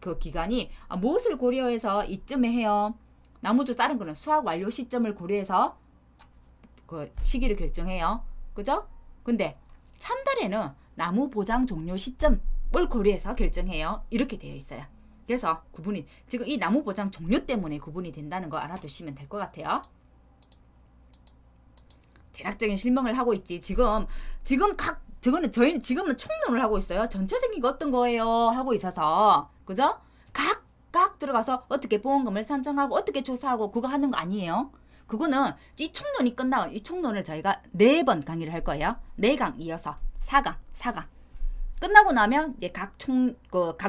그 기간이 무엇을 고려해서 이쯤에 해요? 나무주 다른 거는 수확 완료 시점을 고려해서 그 시기를 결정해요. 그죠? 근데 참달에는 나무 보장 종료 시점을 고려해서 결정해요. 이렇게 되어 있어요. 그래서 구분이 지금 이 나무 보장 종료 때문에 구분이 된다는 거 알아두시면 될 것 같아요. 대략적인 실명을 하고 있지. 지금 저희는 지금은 총론을 하고 있어요. 전체적인 게 어떤 거예요 하고 있어서, 그죠? 각 들어가서 어떻게 보험금을 산정하고 어떻게 조사하고 그거 하는 거 아니에요. 그거는 이 총론이 끝나고 이 총론을 저희가 4번 강의를 할 거예요. 4강 이어서 4강 끝나고 나면 이제 각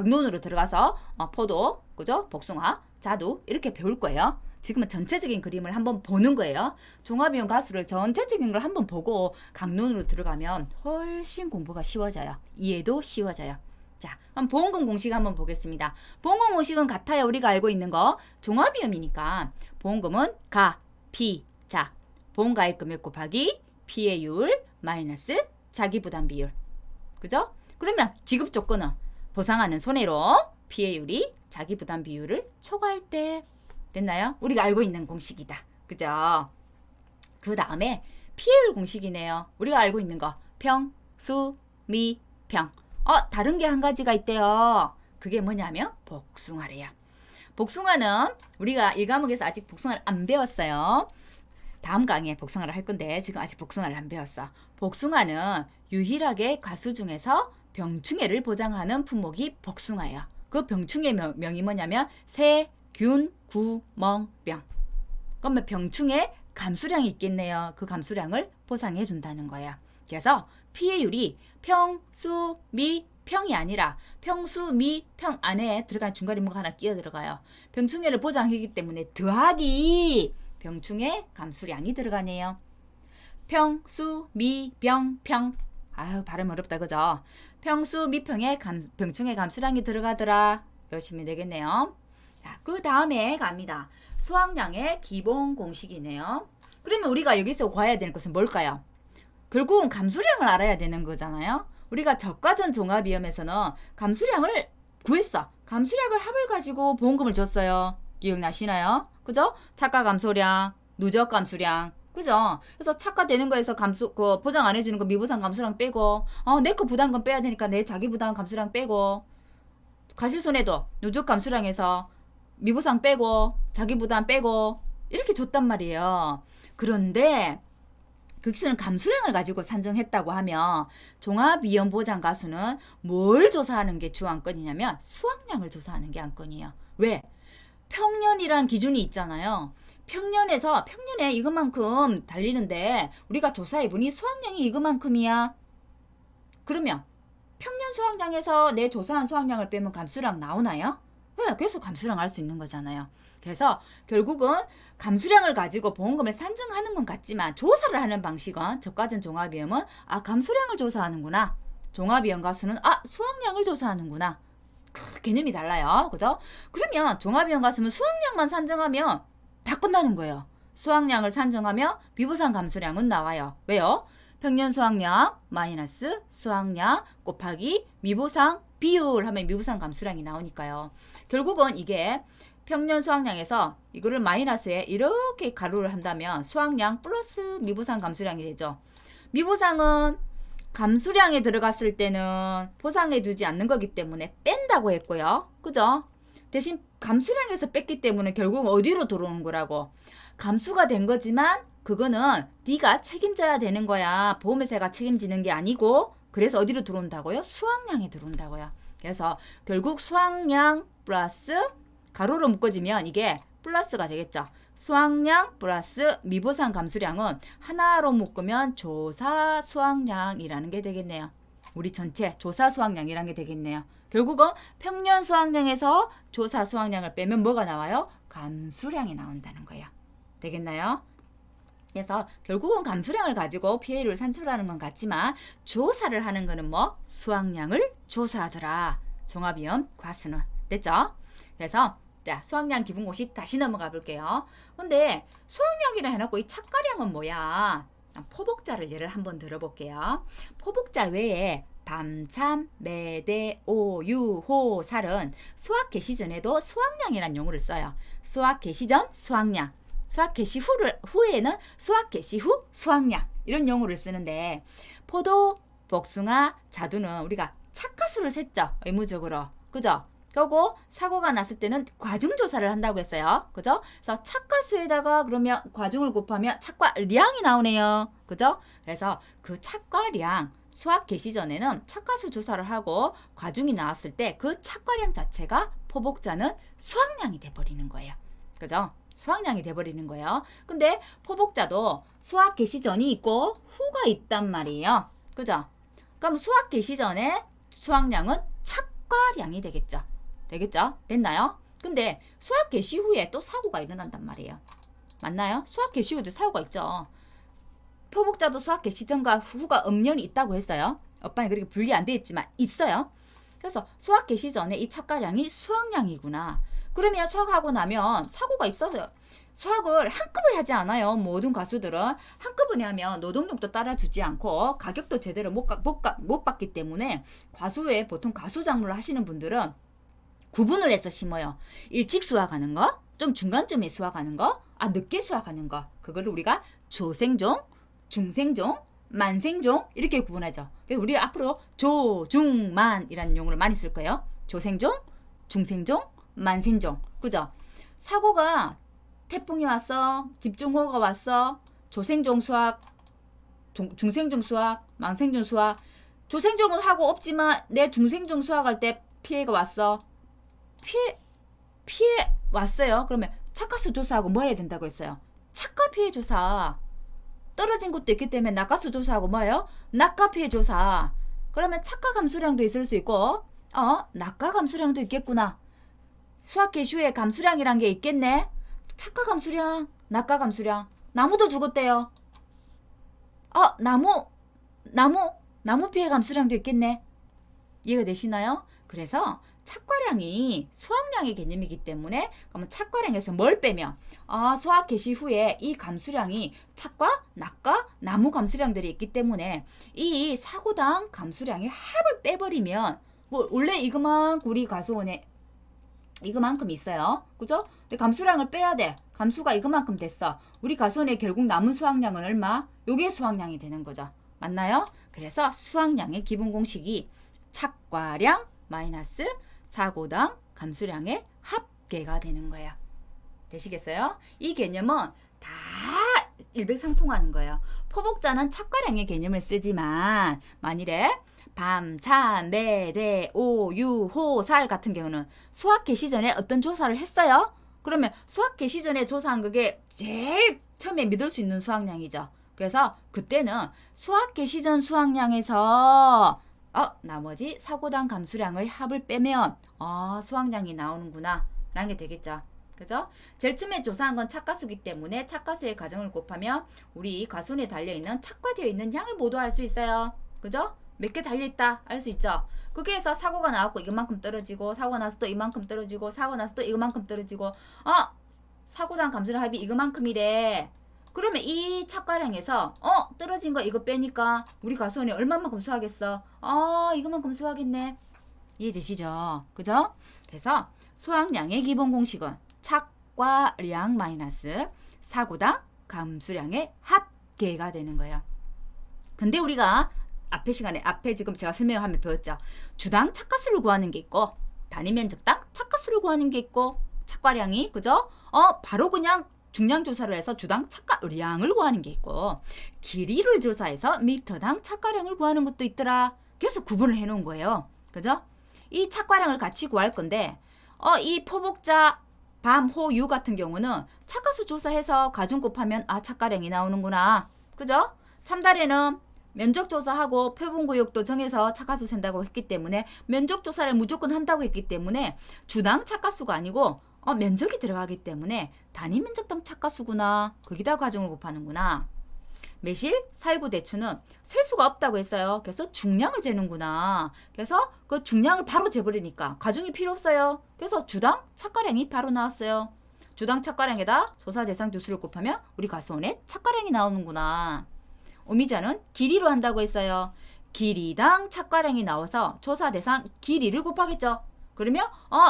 논으로 들어가서 포도, 그죠? 복숭아, 자두 이렇게 배울 거예요. 지금은 전체적인 그림을 한번 보는 거예요. 종합이용 가수를 전체적인 걸 한번 보고 강론으로 들어가면 훨씬 공부가 쉬워져요. 이해도 쉬워져요. 자, 그럼 보험금 공식 한번 보겠습니다. 보험금 공식은 같아요. 우리가 알고 있는 거. 종합이용이니까 보험금은 가, 피, 자, 보험가입 금액 곱하기 피해율 마이너스 자기부담 비율. 그죠? 그러면 지급 조건은 보상하는 손해로 피해율이 자기부담 비율을 초과할 때 됐나요? 우리가 알고 있는 공식이다. 그죠? 그 다음에 피해율 공식이네요. 우리가 알고 있는 거 평, 수, 미, 평. 다른 게 한 가지가 있대요. 그게 뭐냐면 복숭아래요. 복숭아는 우리가 1과목에서 아직 복숭아를 안 배웠어요. 다음 강의에 복숭아를 할 건데 지금 아직 복숭아를 안 배웠어. 복숭아는 유일하게 가수 중에서 병충해를 보장하는 품목이 복숭아예요. 그 병충해 명이 뭐냐면 새, 균, 구, 멍, 병. 그러면 병충해 감수량이 있겠네요. 그 감수량을 보상해 준다는 거예요. 그래서 피해율이 평, 수, 미, 평이 아니라 평, 수, 미, 평 안에 들어간 중간에 뭐가 하나 끼어 들어가요. 병충해를 보장하기 때문에 더하기 병충해 감수량이 들어가네요. 평, 수, 미, 병, 평. 아유 발음 어렵다 그죠? 평, 수, 미, 평에 병충해 감수량이 들어가더라. 이러시면 되겠네요. 자, 그 다음에 갑니다. 수확량의 기본 공식이네요. 그러면 우리가 여기서 구해야 되는 것은 뭘까요? 결국은 감수량을 알아야 되는 거잖아요. 우리가 저가전 종합위험에서는 감수량을 구했어. 감수량을 합을 가지고 보험금을 줬어요. 기억나시나요? 그죠? 차가 감소량, 누적 감수량, 그죠? 그래서 차가 되는 거에서 보장 안 해주는 거 미부상 감수량 빼고, 내 거 부담금 빼야 되니까 내 자기 부담 감수량 빼고, 과실손해도 누적 감수량에서 미부상 빼고, 자기 부담 빼고, 이렇게 줬단 말이에요. 그런데 극신은 감수량을 가지고 산정했다고 하면 종합위험보장가수는 뭘 조사하는 게 주 안건이냐면 수확량을 조사하는 게 안건이에요. 왜? 평년이란 기준이 있잖아요. 평년에 이것만큼 달리는데 우리가 조사해보니 수확량이 이것만큼이야. 그러면 평년 수확량에서 내 조사한 수확량을 빼면 감수량 나오나요? 네, 그래서 감수량 알 수 있는 거잖아요. 그래서 결국은 감수량을 가지고 보험금을 산정하는 건 같지만 조사를 하는 방식은 저가전 종합위험은 감수량을 조사하는구나. 종합위험 가수는 수확량을 조사하는구나. 개념이 달라요. 그죠? 그러면 종합위험 가수는 수확량만 산정하면 다 끝나는 거예요. 수확량을 산정하면 미부상 감수량은 나와요. 왜요? 평년 수확량 마이너스 수확량 곱하기 미부상 비율 하면 미부상 감수량이 나오니까요. 결국은 이게 평년 수확량에서 이거를 마이너스에 이렇게 가로를 한다면 수확량 플러스 미부상 감수량이 되죠. 미부상은 감수량에 들어갔을 때는 보상해 주지 않는 거기 때문에 뺀다고 했고요. 그죠? 대신 감수량에서 뺐기 때문에 결국 어디로 들어오는 거라고? 감수가 된 거지만 그거는 네가 책임져야 되는 거야. 보험회사가 책임지는 게 아니고 그래서 어디로 들어온다고요? 수확량에 들어온다고요. 그래서 결국 수확량 플러스 가로로 묶어지면 이게 플러스가 되겠죠. 수확량 플러스 미보상 감수량은 하나로 묶으면 조사 수확량이라는 게 되겠네요. 우리 전체 조사 수확량이라는 게 되겠네요. 결국은 평년 수확량에서 조사 수확량을 빼면 뭐가 나와요? 감수량이 나온다는 거예요. 되겠나요? 그래서 결국은 감수량을 가지고 피해율을 산출하는 건 같지만 조사를 하는 거는 수확량을 조사하더라. 종합위험 과수는. 됐죠? 그래서 자, 수확량 기본 공식 다시 넘어가 볼게요. 근데 수확량이라 해놓고 이 착가량은 뭐야? 포복자를 예를 한번 들어볼게요. 포복자 외에 밤, 참, 매대, 오, 유, 호, 살은 수학 개시 전에도 수학량이라는 용어를 써요. 수학 개시 전 수학량, 수학 개시 후에는 수학 개시 후 수학량 이런 용어를 쓰는데 포도, 복숭아, 자두는 우리가 착가수를 셌죠. 의무적으로. 그죠? 그리고 사고가 났을 때는 과중조사를 한다고 했어요. 그죠? 그래서 착과수에다가 그러면 과중을 곱하면 착과량이 나오네요. 그죠? 그래서 그 착과량, 수학 개시 전에는 착과수 조사를 하고 과중이 나왔을 때 그 착과량 자체가 포복자는 수학량이 돼버리는 거예요. 그죠? 수학량이 돼버리는 거예요. 근데 포복자도 수학 개시 전이 있고 후가 있단 말이에요. 그죠? 그럼 수학 개시 전에 수학량은 착과량이 되겠죠. 되겠죠? 됐나요? 근데 수학 개시 후에 또 사고가 일어난단 말이에요. 맞나요? 수학 개시 후에도 사고가 있죠. 포복자도 수학 개시 전과 후가 엄연히 있다고 했어요. 오빠는 그렇게 분리 안 돼 있지만 있어요. 그래서 수학 개시 전에 이 착과량이 수학량이구나. 그러면 수학하고 나면 사고가 있어요. 수학을 한꺼번에 하지 않아요. 모든 가수들은 한꺼번에 하면 노동력도 따라주지 않고 가격도 제대로 못 받기 때문에 과수에 보통 가수 작물을 하시는 분들은 구분을 해서 심어요. 일찍 수확하는 거, 좀 중간쯤에 수확하는 거, 늦게 수확하는 거. 그걸 우리가 조생종, 중생종, 만생종 이렇게 구분하죠. 그래서 우리 앞으로 조, 중, 만이라는 용어를 많이 쓸 거예요. 조생종, 중생종, 만생종. 그죠? 사고가 태풍이 왔어, 집중호우가 왔어, 조생종 수확, 중생종 수확, 만생종 수확. 조생종은 하고 없지만 내 중생종 수확할 때 피해가 왔어. 피해 왔어요. 그러면 착가수 조사하고 뭐 해야 된다고 했어요? 착가 피해 조사. 떨어진 것도 있기 때문에 낙가수 조사하고 뭐예요? 낙가 피해 조사. 그러면 착가 감수량도 있을 수 있고 낙가 감수량도 있겠구나. 수학 개시 후에 감수량이란 게 있겠네. 착가 감수량, 낙가 감수량. 나무도 죽었대요. 나무 피해 감수량도 있겠네. 이해가 되시나요? 그래서 착과량이 수학량의 개념이기 때문에 그러면 착과량에서 뭘 빼면 수학 개시 후에 이 감수량이 착과, 낙과, 나무 감수량들이 있기 때문에 이 사고당 감수량의 합을 빼버리면 뭐 원래 이거만큼 우리 가수원에 이거만큼 있어요. 그죠? 근데 감수량을 빼야 돼. 감수가 이거만큼 됐어. 우리 가수원에 결국 남은 수학량은 얼마? 요게 수학량이 되는 거죠. 맞나요? 그래서 수학량의 기본 공식이 착과량 마이너스 사고당 감수량의 합계가 되는 거예요. 되시겠어요? 이 개념은 다 일맥상통하는 거예요. 포복자는 착과량의 개념을 쓰지만 만일에 밤, 참, 매, 대, 오, 유, 호, 살 같은 경우는 수학 개시 전에 어떤 조사를 했어요? 그러면 수학 개시 전에 조사한 그게 제일 처음에 믿을 수 있는 수학량이죠. 그래서 그때는 수학 개시 전 수학량에서 나머지 사고당 감수량의 합을 빼면 수학량이 나오는구나 라는 게 되겠죠. 그죠? 제일 처음에 조사한 건 착가수기 때문에 착가수의 가정을 곱하면 우리 가순에 달려있는 착과되어 있는 양을 모두 알 수 있어요. 그죠? 몇 개 달려있다 알 수 있죠. 거기에서 사고가 나왔고 이만큼 떨어지고 사고가 나서 또 이만큼 떨어지고 사고가 나서 또 이만큼 떨어지고 사고당 감수량 합이 이거만큼이래. 그러면 이 착과량에서 떨어진 거 이거 빼니까 우리 가수원이 얼마만큼 수확했어? 이거만큼 수확했네. 이해되시죠? 그죠? 그래서 수확량의 기본 공식은 착과량 마이너스 사고당 감수량의 합계가 되는 거예요. 근데 우리가 앞에 지금 제가 설명하면 배웠죠. 주당 착가수를 구하는 게 있고 단위 면적당 착가수를 구하는 게 있고 착과량이 그죠? 바로 그냥 중량 조사를 해서 주당 착과량을 구하는 게 있고 길이를 조사해서 미터당 착과량을 구하는 것도 있더라. 그래서 구분을 해 놓은 거예요. 그죠? 이 착과량을 같이 구할 건데 이 포복자 밤, 호, 유 같은 경우는 착가수 조사해서 가중 곱하면 착과량이 나오는구나. 그죠? 참다리는 면적 조사하고 표본 구역도 정해서 착가수 센다고 했기 때문에 면적 조사를 무조건 한다고 했기 때문에 주당 착가수가 아니고 면적이 들어가기 때문에 단위 면적당 착가수구나. 거기다 가중을 곱하는구나. 매실, 살구, 대추는 셀 수가 없다고 했어요. 그래서 중량을 재는구나. 그래서 그 중량을 바로 재버리니까 가중이 필요 없어요. 그래서 주당 착과량이 바로 나왔어요. 주당 착과량에다 조사 대상 주수를 곱하면 우리 가수원의 착과량이 나오는구나. 오미자는 길이로 한다고 했어요. 길이당 착가량이 나와서 조사 대상 길이를 곱하겠죠. 그러면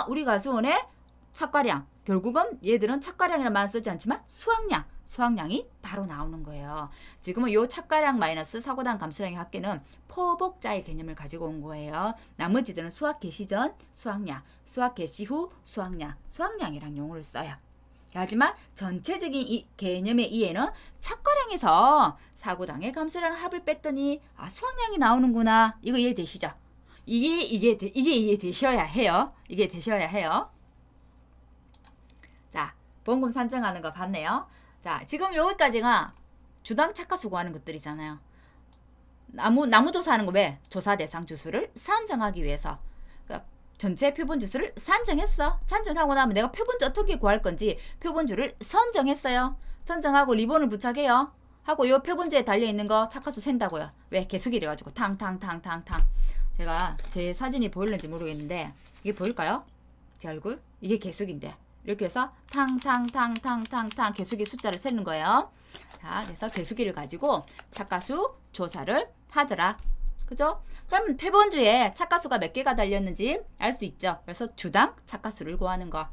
우리 가수원의 착가량, 결국은 얘들은 착가량이라는 말을 쓰지 않지만 수학량이 바로 나오는 거예요. 지금은 요 착가량 마이너스 사고당 감수량의 합계는 포복자의 개념을 가지고 온 거예요. 나머지들은 수학 개시 전 수학량, 수학 개시 후 수학량이랑 용어를 써요. 하지만 전체적인 이 개념의 이해는 착가량에서 사고당의 감수량 합을 뺐더니 수학량이 나오는구나. 이거 이해되시죠? 이게 이해되셔야 해요. 이게 되셔야 해요. 자, 본금 산정하는 거 봤네요. 자, 지금 여기까지가 주당 착가수 구하는 것들이잖아요. 나무 조사하는 거 왜? 조사 대상 주수를 산정하기 위해서. 그러니까 전체 표본주수를 산정했어. 산정하고 나면 내가 표본주 어떻게 구할 건지 표본주를 선정했어요. 선정하고 리본을 부착해요. 하고 요 표본주에 달려있는 거 착가수 센다고요. 왜? 개수기를 가지고 탕탕탕탕탕. 제가 제 사진이 보일는지 모르겠는데 이게 보일까요? 제 얼굴? 이게 개수기인데 이렇게 해서 탕탕탕탕탕탕 개수기 숫자를 세는 거예요. 자, 그래서 개수기를 가지고 착가수 조사를 하더라. 그죠? 그러면 표본주에 착가수가 몇 개가 달렸는지 알 수 있죠. 그래서 주당 착가수를 구하는 거.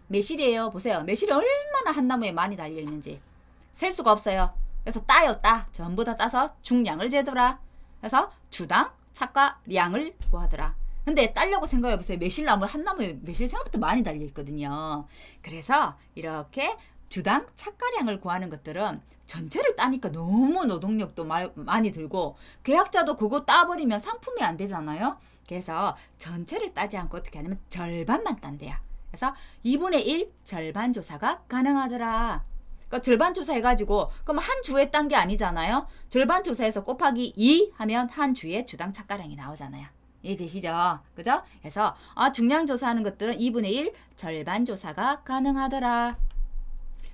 매실이에요. 보세요. 매실이 얼마나 한 나무에 많이 달려있는지. 셀 수가 없어요. 그래서 따. 전부 다 따서 중량을 재더라. 그래서 주당 착가량을 구하더라. 근데 따려고 생각해보세요. 매실나무 한 나무에 매실 생각보다 많이 달려있거든요. 그래서 이렇게 주당 착가량을 구하는 것들은 전체를 따니까 너무 노동력도 많이 들고 계약자도 그거 따버리면 상품이 안 되잖아요. 그래서 전체를 따지 않고 어떻게 하냐면 절반만 딴대요. 그래서 2분의 1 절반 조사가 가능하더라. 그러니까 절반 조사해가지고 그럼 한 주에 딴 게 아니잖아요. 절반 조사해서 곱하기 2 하면 한 주에 주당 착가량이 나오잖아요. 이해되시죠? 그죠? 그래서 중량 조사하는 것들은 2분의 1 절반 조사가 가능하더라.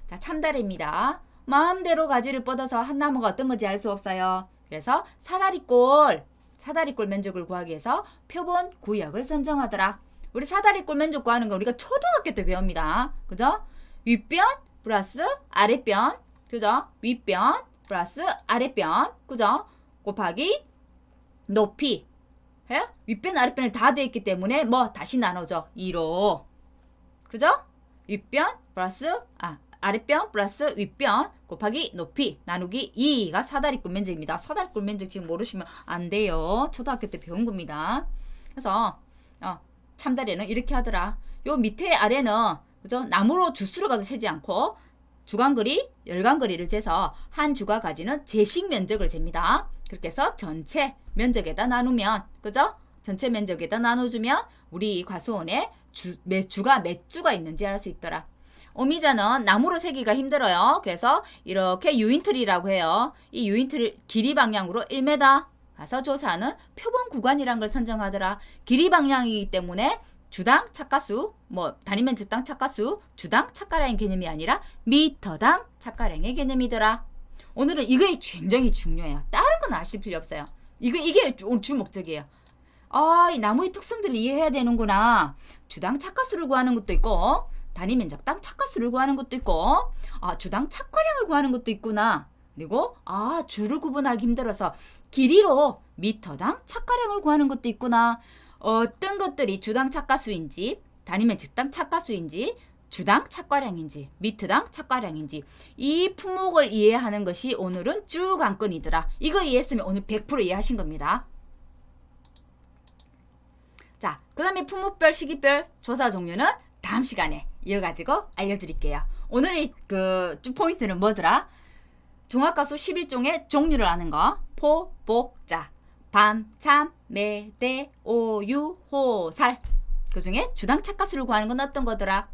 자, 참다리입니다. 마음대로 가지를 뻗어서 한 나무가 어떤 건지 알 수 없어요. 그래서 사다리꼴 면적을 구하기 위해서 표본 구역을 선정하더라. 우리 사다리꼴 면적 구하는 거 우리가 초등학교 때 배웁니다. 그죠? 윗변 플러스 아랫변, 그죠? 윗변 플러스 아랫변, 그죠? 곱하기 높이. 예? 윗변 아랫변을 다 돼 있기 때문에 뭐 다시 나눠줘. 2로. 그죠? 윗변 플러스 아랫변 플러스 윗변 곱하기 높이 나누기 2가 사다리꼴 면적입니다. 사다리꼴 면적 지금 모르시면 안 돼요. 초등학교 때 배운 겁니다. 그래서 참다리는 이렇게 하더라. 요 밑에 아래는 그죠? 나무로 주스를 가서 세지 않고 주간거리, 열간거리를 재서 한 주가 가지는 제식 면적을 잽니다. 그렇게 해서 전체 면적에다 나누면, 그죠? 전체 면적에다 나눠주면 우리 과수원에 몇 주가 있는지 알 수 있더라. 오미자는 나무로 세기가 힘들어요. 그래서 이렇게 유인틀이라고 해요. 이 유인틀을 길이 방향으로 1m 가서 조사하는 표본 구간이란 걸 선정하더라. 길이 방향이기 때문에 주당 착가수, 단위면적당 착가수, 주당 착가량의 개념이 아니라 미터당 착가량의 개념이더라. 오늘은 이게 굉장히 중요해요. 다른 건 아실 필요 없어요. 이게 오늘 주 목적이에요. 이 나무의 특성들을 이해해야 되는구나. 주당 착가수를 구하는 것도 있고, 단위면적당 착가수를 구하는 것도 있고, 주당 착가량을 구하는 것도 있구나. 그리고 주를 구분하기 힘들어서 길이로 미터당 착가량을 구하는 것도 있구나. 어떤 것들이 주당 착가수인지, 단위면적당 착가수인지, 주당 착가량인지, 미터당 착가량인지 이 품목을 이해하는 것이 오늘은 주관건이더라. 이거 이해했으면 오늘 100% 이해하신 겁니다. 자, 그 다음에 품목별, 시기별 조사 종류는 다음 시간에 이어가지고 알려드릴게요. 오늘의 주 포인트는 뭐더라? 종합가수 11종의 종류를 아는 거. 포, 복, 자, 밤, 참, 매, 대, 오, 유, 호, 살. 그 중에 주당 착가수를 구하는 건 어떤 거더라?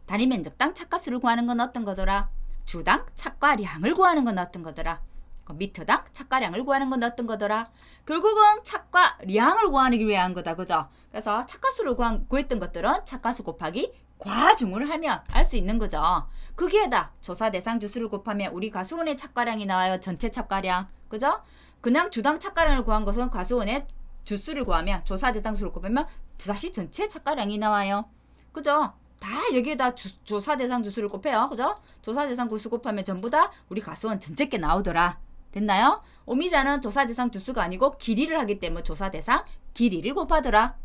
단위면적당 착가수를 구하는 건 어떤 거더라? 주당 착가량을 구하는 건 어떤 거더라? 미터당 착가량을 구하는 건 어떤 거더라? 결국은 착가량을 구하기 위한 거다. 그죠? 그래서 착가수를 구했던 것들은 착가수 곱하기 과중을 하면 알 수 있는 거죠. 거기에다 조사 대상 주수를 곱하면 우리 과수원의 착가량이 나와요. 전체 착가량. 그죠? 그냥 주당 착가량을 구한 것은 과수원의 주수를 구하면 조사 대상 수를 곱하면 다시 전체 착가량이 나와요. 그죠? 다 여기에다 조사 대상 주수를 곱해요. 그죠? 조사 대상 구수 곱하면 전부 다 우리 과수원 전체 게 나오더라. 됐나요? 오미자는 조사대상 주수가 아니고 길이를 하기 때문에 조사대상 길이를 곱하더라.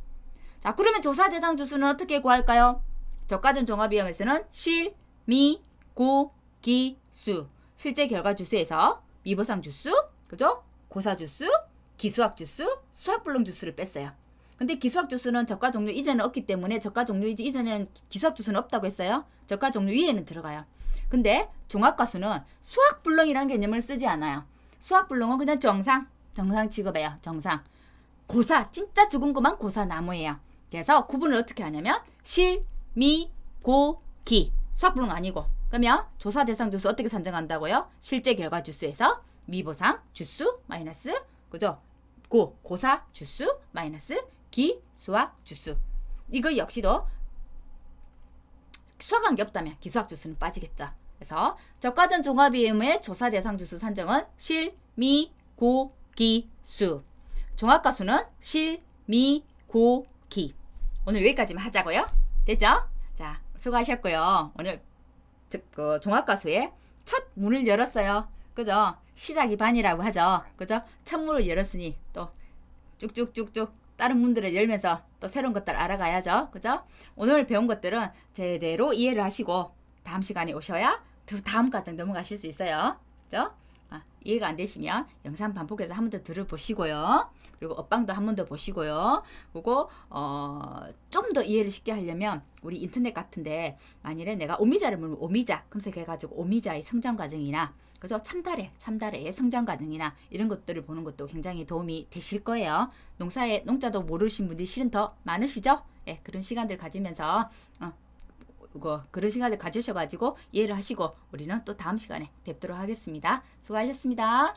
자, 그러면 조사대상 주수는 어떻게 구할까요? 적가전 종합이험에서는 실, 미, 고, 기, 수. 실제 결과 주수에서 미보상 주수, 그죠? 고사 주수, 기수학 주수, 수학 불능 주수를 뺐어요. 근데 기수학 주수는 적가 종류 이전에 없기 때문에 적가 종류 이전에는 기수학 주수는 없다고 했어요. 적가 종류 위에는 들어가요. 근데 종합과수는 수학 불능이라는 개념을 쓰지 않아요. 수학 불능은 그냥 정상 취급해요. 정상. 고사, 진짜 죽은 것만 고사 나무예요. 그래서 구분을 어떻게 하냐면 실, 미, 고, 기. 수학 불능 아니고. 그러면 조사 대상 주수 어떻게 산정한다고요? 실제 결과 주수에서 미보상 주수 마이너스, 그죠? 고사 주수 마이너스 기 수학 주수. 이거 역시도 수학한 게 없다면 기수학 주수는 빠지겠죠. 그래서 적가전 종합이음의 조사 대상 주수 산정은 실, 미, 고, 기, 수. 종합과수는 실, 미, 고, 기. 오늘 여기까지만 하자고요. 됐죠? 자, 수고하셨고요. 오늘 종합과수의 첫 문을 열었어요. 그죠? 시작이 반이라고 하죠. 그죠? 첫 문을 열었으니 또 쭉쭉쭉쭉 다른 문들을 열면서 또 새로운 것들 알아가야죠. 그죠? 오늘 배운 것들은 제대로 이해를 하시고 다음 시간에 오셔야 다음 과정 넘어가실 수 있어요. 그죠? 이해가 안 되시면 영상 반복해서 한 번 더 들어보시고요. 그리고 업방도 한 번 더 보시고요. 그리고 좀 더 이해를 쉽게 하려면 우리 인터넷 같은데 만일에 내가 오미자를 물으면 오미자 검색해가지고 오미자의 성장 과정이나 그죠? 참다래의 성장 과정이나 이런 것들을 보는 것도 굉장히 도움이 되실 거예요. 농자도 모르신 분들이 실은 더 많으시죠? 예, 그런 시간들 가지면서 그런 시간을 가지셔가지고 이해를 하시고 우리는 또 다음 시간에 뵙도록 하겠습니다. 수고하셨습니다.